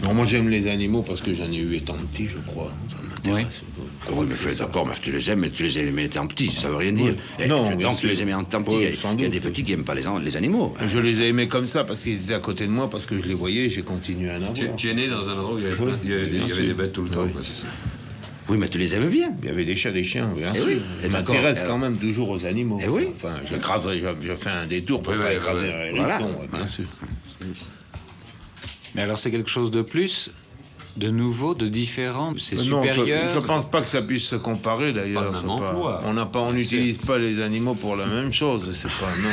Non, moi j'aime les animaux parce que j'en ai eu étant petit, je crois. Ça m'intéresse. Oui, mais fais d'accord, mais tu les aimes, mais tu les aimais étant petit, ça veut rien dire. Oui. Non, bien donc tu sûr. les aimais en tant petit. Oui, sans Il y a doute. des petits qui aiment pas les animaux. Je les ai aimés comme ça parce qu'ils étaient à côté de moi, parce que je les voyais, j'ai continué à en avoir. Tu es né dans un endroit où il y avait, il y avait des bêtes tout le temps. Oui. quoi, c'est ça. Oui, mais tu les aimes bien. Il y avait des chats, des chiens, bien Eh sûr. oui. Je Et m'intéresse d'accord. quand même toujours aux animaux. Eh oui. Enfin, je fais un détour pour Oui, pas oui, écraser oui. un hérisson, Voilà. bien sûr. Mais alors, c'est quelque chose de plus, de nouveau, de différent, c'est Non, supérieur. je pense pas que ça puisse se comparer d'ailleurs. le même c'est pas- emploi. On n'utilise pas les animaux pour la même chose. C'est pas non.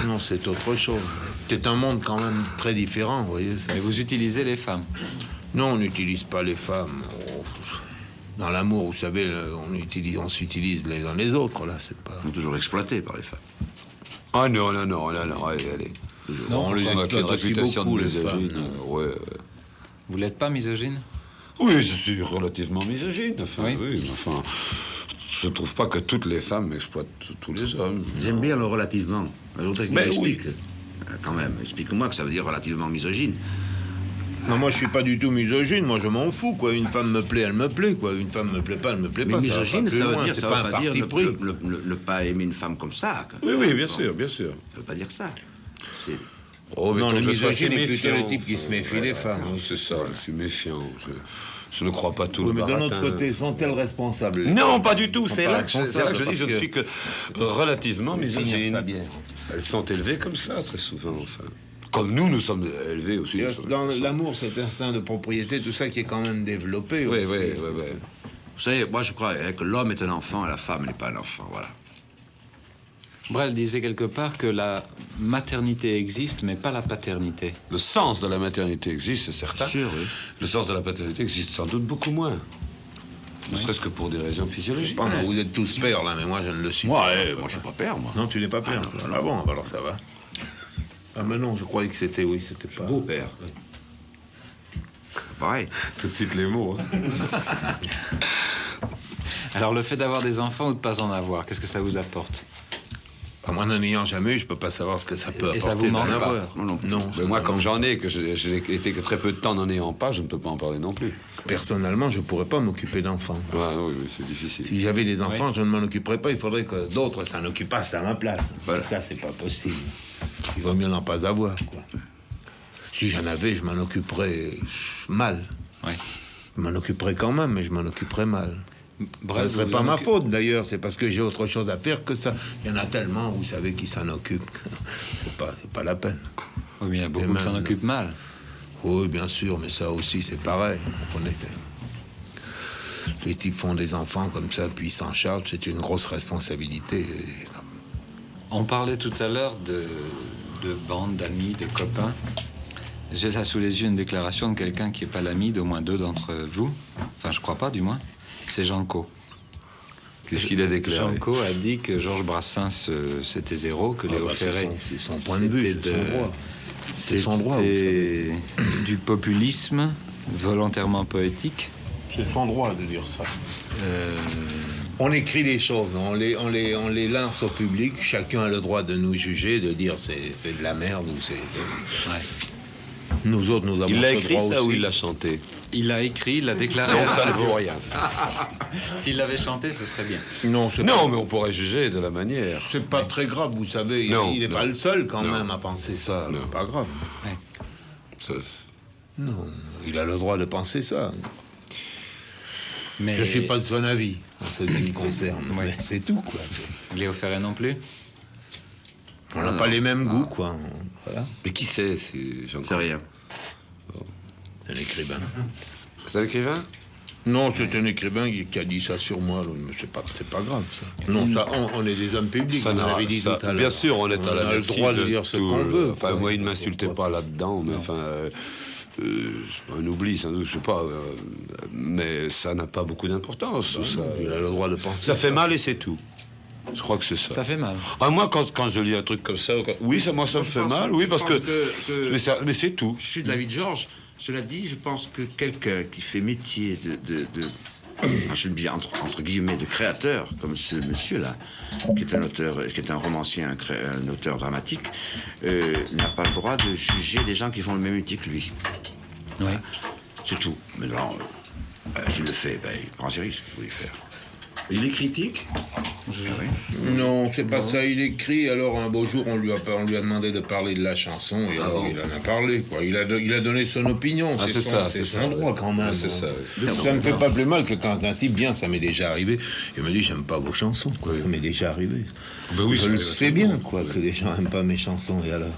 Non, c'est autre chose. C'est un monde quand même très différent, vous voyez. Ça, Mais vous utilisez les femmes. Non, on n'utilise pas les femmes. Dans l'amour, vous savez, on s'utilise les uns les autres. Là, c'est pas. Ils sont toujours exploités par les femmes. Ah non, non, non, non, non, allez, allez. Non, on les Avec une exploite aussi réputation beaucoup, de les femmes. misogyne. Ouais, ouais. Vous l'êtes pas misogyne? Oui, je suis relativement misogyne. Enfin, Oui. oui, mais enfin, je trouve pas que toutes les femmes exploitent tous les hommes. J'aime bien le relativement. Je voudrais que tu Mais m'expliques. Quand même, explique-moi que ça veut dire relativement misogyne. Non, moi, je suis pas du tout misogyne. Moi, je m'en fous, quoi. Une femme me plaît, elle me plaît, quoi. Une femme me plaît pas, elle me plaît Mais pas. misogyne, va pas plus ça veut loin. dire, C'est ça pas veut un pas dire parti pris. ne pas aimer une femme comme ça. quoi. Oui, oui, bien Bon, sûr, bien sûr. Ça veut pas dire ça. C'est... Oh, mais Non, tant le que je sois misogyne assez est plutôt méfiant, le type qui se méfie des femmes. Oui. C'est ça, je suis méfiant. Je ne crois pas tout Oui, le mais d'un autre baratin. côté, sont-elles responsables? Non, pas du tout. Sont C'est pas là, que je dis, je ne responsables, suis que relativement Finir sa misogyne. bière. Elles sont élevées comme ça, très souvent, enfin. comme nous sommes élevés aussi. Dans l'amour, cet instinct de propriété, tout ça qui est quand même développé Oui, aussi. oui. Vous savez, moi je crois que l'homme est un enfant et la femme n'est pas un enfant, voilà. Brel disait quelque part que la maternité existe, mais pas la paternité. Le sens de la maternité existe, c'est certain. Sûr, oui. Le sens de la paternité existe sans doute beaucoup moins. Ne serait-ce que pour des raisons physiologiques. Pardon, vous êtes tous pères là, mais moi je ne le suis Moi, pas. moi je suis pas père, moi. Non, tu n'es pas père. Ah, toi. non, Ah bon, alors ça va. Ah mais non, je croyais que c'était, oui, c'était pas... Beau-père. Pareil. Tout de suite les mots. Hein. Alors le fait d'avoir des enfants ou de pas en avoir, qu'est-ce que ça vous apporte? Moi, n'en ayant jamais eu, je peux pas savoir ce que ça peut apporter. Et ça vous manque d'en pas? avoir. Non, non. Non. Mais moi, comme j'en ai, que je n'ai été que très peu de temps n'en ayant pas, je ne peux pas en parler non plus. Personnellement, je pourrais pas m'occuper d'enfants. Ouais, oui, c'est difficile. Si j'avais des enfants, je ne m'en occuperais pas. Il faudrait que d'autres s'en occupassent à ma place. Voilà. Ça, c'est pas possible. Il vaut mieux n'en pas avoir, quoi. Si j'en avais, je m'en occuperais mal. Ouais. Je m'en occuperais quand même, mais je m'en occuperais mal. Brel, Ce serait vous pas en ma occupe- faute, d'ailleurs. C'est parce que j'ai autre chose à faire que ça. Il y en a tellement, vous savez, qui s'en occupent. C'est pas la peine. Oui, mais il y a beaucoup Et qui s'en même- occupent mal. Oui, bien sûr, mais ça aussi, c'est pareil. Vous comprenez? Les types font des enfants comme ça, puis ils s'en chargent. C'est une grosse responsabilité. On parlait tout à l'heure de bandes, d'amis, de copains. J'ai là sous les yeux une déclaration de quelqu'un qui n'est pas l'ami d'au moins deux d'entre vous. Enfin, je crois pas, du moins. C'est Jean Co. Qu'est-ce qu'il a déclaré? Jean Co a dit que Georges Brassens, c'était zéro, que Léo Ferré... C'est son point de vue, c'est son droit. C'est son droit, vous C'était du populisme volontairement poétique. C'est son droit de dire ça. Euh, On écrit des choses, on les lance au public. Chacun a le droit de nous juger, de dire c'est de la merde ou c'est... ouais. Nous autres, nous avons Il l'a ce écrit droit ça aussi. ou il l'a chanté? Il a écrit, il a déclaré... Donc ça ne vaut rien. S'il l'avait chanté, ce serait bien. Non, c'est Non, pas, mais on pourrait juger de la manière. c'est pas très grave, vous savez. Non, il n'est non. pas le seul quand Non. même à penser ça. Non. C'est pas grave. Ça- Non, il a le droit de penser ça. Mais Je suis pas de son avis en ce qui me concerne. Ouais. Mais c'est tout, quoi. Léo Ferré non plus. On n'a pas les mêmes goûts, quoi. Voilà. Mais qui c'est Jean C'est rien. C'est un écrivain. C'est un écrivain? Non, c'est un écrivain qui a dit ça sur moi. Mais c'est pas grave, ça. Non, ça, on est des hommes publics. Ça on n'a- l'avait dit ça- tout à l'heure. bien sûr, on est à la a le merci droit de dire ce tout, qu'on veut. Enfin, quoi. moi, il ne m'insultait Pourquoi pas là-dedans, mais enfin, c'est un oubli, sans doute, je sais pas. Mais ça n'a pas beaucoup d'importance. tout ça. Il a le droit de penser. Ça fait mal et c'est tout. Je crois que c'est ça. Ça fait mal. Ah, moi, quand je lis un truc comme ça, oui, ça me fait mal, oui, parce que. Mais c'est tout. Je suis de l'avis de Georges. Cela dit, je pense que quelqu'un qui fait métier enfin, je le dis entre guillemets, de créateur, comme ce monsieur-là, qui est un auteur, qui est un romancier, un auteur dramatique, n'a pas le droit de juger des gens qui font le même métier que lui. Oui. C'est tout. Mais non, s'il le fait, il prend ses risques, il faut y faire. Il est critique? Non, c'est pas ça. Il écrit. Alors un beau jour, on lui a demandé de parler de la chanson et alors, il en a parlé. Quoi. Il a donné son opinion. Ah, c'est son- ça, c'est c'est son ça. droit quand même. Ah, c'est ça, oui. Ça me fait pas plus mal que quand un type vient, ça m'est déjà arrivé. Il me dit j'aime pas vos chansons. Quoi. Ça m'est déjà arrivé. Ben oui, Je ça le arrive à sais tout le bien, monde. quoi, que les gens aiment pas mes chansons. Et alors?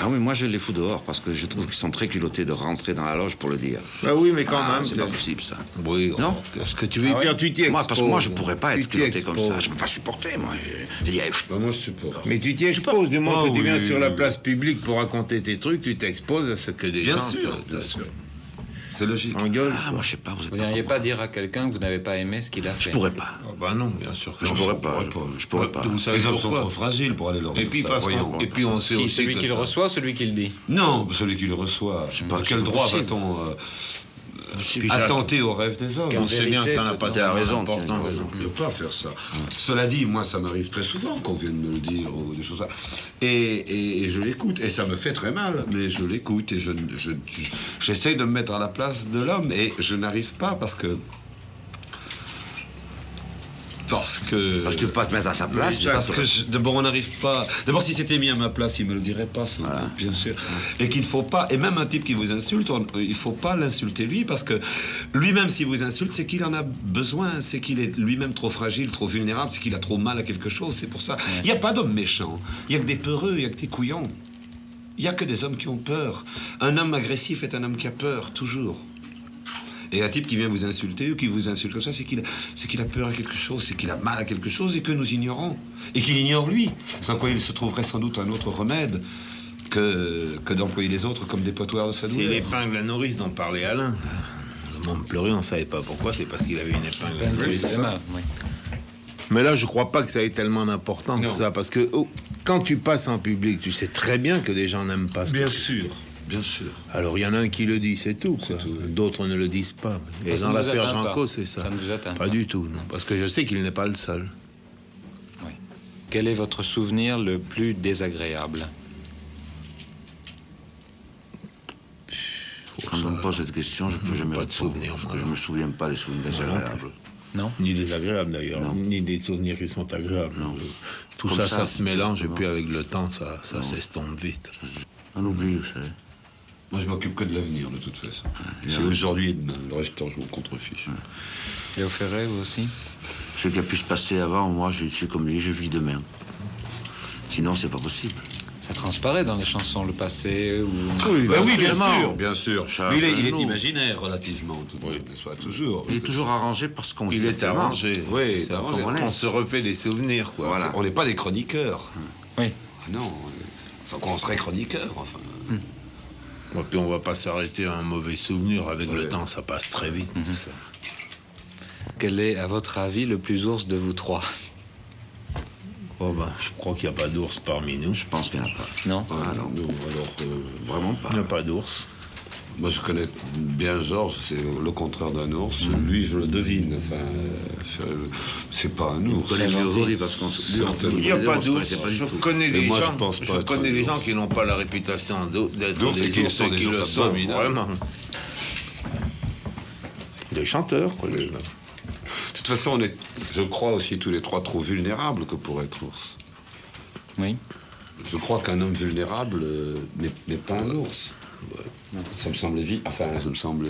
Ah oui, moi je les fous dehors parce que je trouve qu'ils sont très culottés de rentrer dans la loge pour le dire. Bah oui, mais quand même. C'est pas possible ça. Oui. Non. Ce que tu veux dire, tu t'y exposes. Moi, parce que moi je pourrais pas Tu être t'y culotté comme ça. exposes. Je peux pas supporter, moi. Moi, je supporte. Mais tu t'y exposes du moment Ah que tu viens oui, sur la oui. place publique pour raconter tes trucs, tu t'exposes à ce que les Bien gens sûr, bien sûr. C'est logique. engueulent. Ah, moi je sais pas, vous êtes Vous pas n'iriez comme pas moi. dire à quelqu'un que vous n'avez pas aimé ce qu'il a fait. Je pourrais pas. Ah bah non, bien sûr. que Je non. pourrais pas. Je pourrais pas. Vous savez Les hommes sont pourquoi trop fragiles pour aller leur Et dire puis, ça, parce voyons. et puis on sait Qui, aussi celui que qui le ça- reçoit ou celui qui le dit? Non, celui qui le reçoit. pas, De c'est quel pas droit possible. va-t-on Puis ça- attenter aux rêves des hommes? On sait bien que ça n'a pas Tu as raison, d'importance. tu as raison. On ne peut pas faire ça. Cela dit, moi, ça m'arrive très souvent qu'on vienne me le dire ou des choses comme ça. Et je l'écoute. Et ça me fait très mal, mais je l'écoute. Et j'essaie de me mettre à la place de l'homme. Et je n'arrive pas parce que... Parce que Parce que tu peux pas te mettre à sa place. Oui, parce que d'abord on n'arrive pas. D'abord si c'était mis à ma place, il me le dirait pas, sans doute, bien sûr. Et qu'il ne faut pas. Et même un type qui vous insulte, il faut pas l'insulter lui parce que lui-même s'il vous insulte, c'est qu'il en a besoin, c'est qu'il est lui-même trop fragile, trop vulnérable, c'est qu'il a trop mal à quelque chose. C'est pour ça. Il n'y a pas d'homme méchant. Il y a que des peureux, il y a que des couillons. Il n'y a que des hommes qui ont peur. Un homme agressif est un homme qui a peur, toujours. Et un type qui vient vous insulter ou qui vous insulte comme ça, c'est qu'il a peur à quelque chose, c'est qu'il a mal à quelque chose et que nous ignorons. Et qu'il ignore lui. Sans quoi il se trouverait sans doute un autre remède que d'employer les autres comme des potoirs de sa douleur. C'est l'épingle à nourrice dont parlait Alain. Le monde pleurait, on ne savait pas pourquoi, c'est parce qu'il avait une épingle à nourrice. C'est mal, oui. Mais là, je crois pas que ça ait tellement d'importance, ça, parce que quand tu passes en public, tu sais très bien que des gens n'aiment pas ça. Bien sûr, bien sûr. Alors, il y en a un qui le dit, c'est tout, quoi. D'autres ne le disent pas. Et Ça dans ne vous l'affaire atteint Janco, pas. c'est ça. Ça ne vous atteint pas pas. du tout, non. Parce que je sais qu'il n'est pas le seul. Oui. Quel est votre souvenir le plus désagréable? Quand on me pose cette question, je ne peux jamais Pas de répondre, souvenir, parce moi, que je non. me souviens pas des souvenirs désagréables. Non? Ni désagréables, d'ailleurs, Non. ni des souvenirs qui sont agréables. Non. Tout Comme ça, ça, ça se mélange, et non. puis avec le temps, ça s'estompe vite. On oublie, vous savez. Moi, je m'occupe que de l'avenir, de toute façon. bien. C'est aujourd'hui et demain. Le reste du temps, je m'en contrefiche. Léo Ferré, vous aussi? Ce qui a pu se passer avant, moi, je suis comme lui, je vis demain. Sinon, c'est pas possible. Ça transparaît dans les chansons, le passé ou... Oui, Ben oui, bien forcément. sûr, bien sûr. Chacun Mais il est de nous. imaginaire, relativement, tout de même, n'est-ce pas? Toujours. Il est toujours arrangé parce qu'on il vit est tellement. arrangé. Oui, C'est c'est arrangé. Comme on est. On se refait des souvenirs, quoi. Voilà. On n'est pas des chroniqueurs. Oui. Ah non, sans quoi on serait chroniqueur, enfin. Et puis on va pas s'arrêter à un mauvais souvenir. Avec le Ouais. temps, ça passe très vite. tout ça. Quel est, à votre avis, le plus ours de vous trois? Oh ben, je crois qu'il n'y a pas d'ours parmi nous. Je pense qu'il n'y en a pas. Non? Ah non, Nous, alors, vraiment pas. Il n'y a pas d'ours. moi, je connais bien Georges, c'est le contraire d'un ours. Lui, je le devine. Enfin, c'est pas un On ours. connaît mieux gentil. aujourd'hui parce qu'on se Certainement. Il n'y a on pas se d'ours. connaissait pas du Je tout. connais Et des moi, je gens, pense pas être connais un des ours. gens qui n'ont pas la réputation d'être D'ours et des qui ours sont et des qui ours le sont abominables. vraiment. Des chanteurs, quoi. De toute façon, on est, je crois aussi tous les trois trop vulnérables que pour être ours. Oui. Je crois qu'un homme vulnérable n'est pas un ours. Ça me semble ça me semble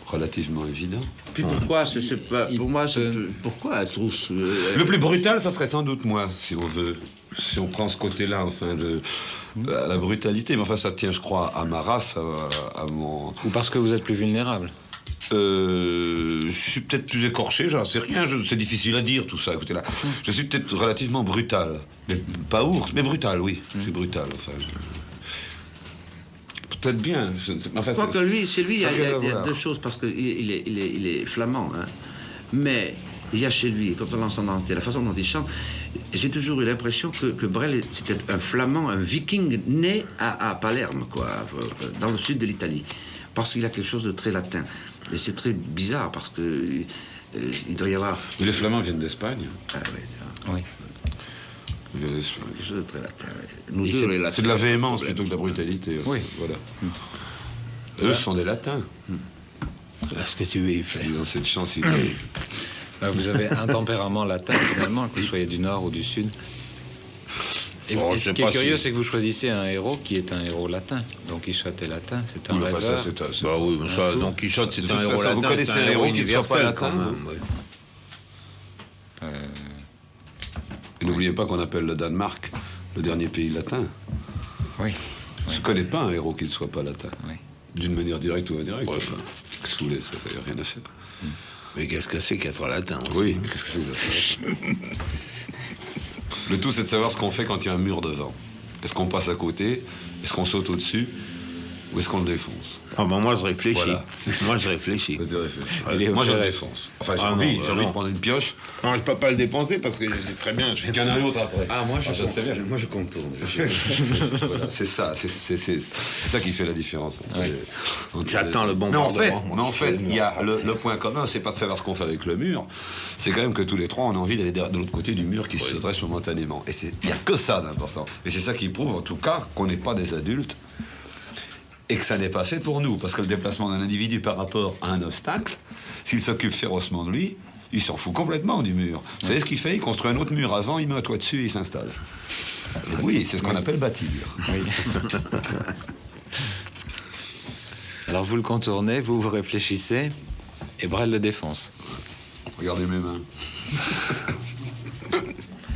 relativement évident. Puis pourquoi c'est pas, pour moi, pourquoi être ours Le plus brutal, ça serait sans doute moi, si on veut. Si on prend ce côté-là, enfin, à la brutalité. Mais enfin, ça tient, je crois, à ma race, à mon... Ou parce que vous êtes plus vulnérable? Je suis peut-être plus écorché, j'en sais rien, c'est difficile à dire tout ça, écoutez là. Je suis peut-être relativement brutal. Mais pas ours, mais brutal, oui. Je suis brutal, enfin. Peut-être bien. Je ne sais pas. Enfin, Je crois que lui, chez lui, il y ça a, n'a rien à il y a voir. deux choses, parce qu'il il est flamand, hein. Mais il y a chez lui, quand on l'entend chanter, la façon dont il chante, j'ai toujours eu l'impression que Brel, c'était un flamand, un viking né à Palerme, quoi, dans le sud de l'Italie, parce qu'il a quelque chose de très latin. Et c'est très bizarre, parce que il doit y avoir... Mais les Flamands viennent d'Espagne. Ah, ouais, Oui. Ils viennent d'Espagne. quelque chose de très latin. Ouais. Nous Et deux, c'est- les latins, C'est de la véhémence problème. plutôt que de la brutalité. Oui. Voilà. Eux sont des latins. Est-ce que tu veux y faire? Ils ont cette chance. Vous avez un tempérament latin, finalement, que vous soyez du nord ou du sud. Et, Bon, et je ce sais qui est pas curieux, si- c'est que vous choisissez un héros qui est un héros latin. Don Quichotte est latin, c'est un Enfin, ça, rêveur. c'est Bah oui, mais ça, Don Quichotte, c'est De un toute héros façon, latin. vous connaissez c'est un héros qui ne soit universel, pas quand latin, même. oui. Et n'oubliez pas qu'on appelle le Danemark le dernier pays latin. Oui. Je ne connais pas un héros qui ne soit pas latin. Oui. D'une manière directe ou indirecte. Ouais. Enfin, Saoulé, ça n'y a rien à faire. Mais qu'est-ce que c'est qu'être latin aussi? Oui, qu'est-ce que c'est que ça? Le tout, c'est de savoir ce qu'on fait quand il y a un mur devant. Est-ce qu'on passe à côté? Est-ce qu'on saute au-dessus? Ou est-ce qu'on le défonce? Ah ben moi je réfléchis. Voilà. Moi je réfléchis. Vas-y, réfléchis. Il est Moi, je le opéré. défonce. Enfin, j'ai Ah non, envie, bah j'ai envie de non. prendre une pioche. Non, je peux pas le défoncer parce que je sais très bien. Je vais... Il y en a un autre après. Ah, moi, je sais bien. Moi, je contourne. Voilà, c'est ça, c'est ça qui fait la différence. entre J'attends les- le bon Mais en bord fait, devant, moi. mais en fait, il y a le point commun, c'est pas de savoir ce qu'on fait avec le mur, c'est quand même que tous les trois, on a envie d'aller de l'autre côté du mur qui se dresse momentanément. Et il y a que ça d'important. Et c'est ça qui prouve, en tout cas, qu'on n'est pas des adultes et que ça n'est pas fait pour nous, parce que le déplacement d'un individu par rapport à un obstacle, s'il s'occupe férocement de lui, il s'en fout complètement du mur. Vous savez ce qu'il fait? Il construit un autre mur avant, il met un toit dessus et il s'installe. Et oui, c'est ce qu'on appelle bâtir. Alors vous le contournez, vous réfléchissez, et Brel le défonce. Regardez mes mains.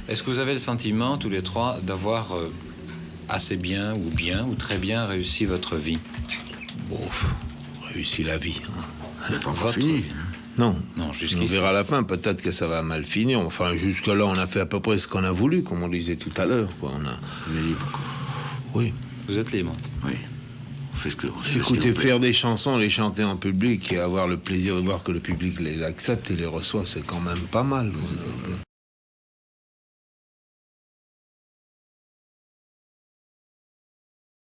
Est-ce que vous avez le sentiment, tous les trois, d'avoir assez bien ou très bien réussi votre vie? Bon, réussi la vie. Hein. C'est pas encore Votre fini. vie. Non, Non, on jusqu'ici. verra à la fin. Peut-être que ça va mal finir. Enfin, jusque-là, on a fait à peu près ce qu'on a voulu, comme on disait tout à l'heure. Quoi. On est libre, quoi. Oui. Vous êtes libre. Oui. On fait ce que on fait ce Écoutez, qu'il nous plaît. faire des chansons, les chanter en public et avoir le plaisir de voir que le public les accepte et les reçoit, c'est quand même pas mal.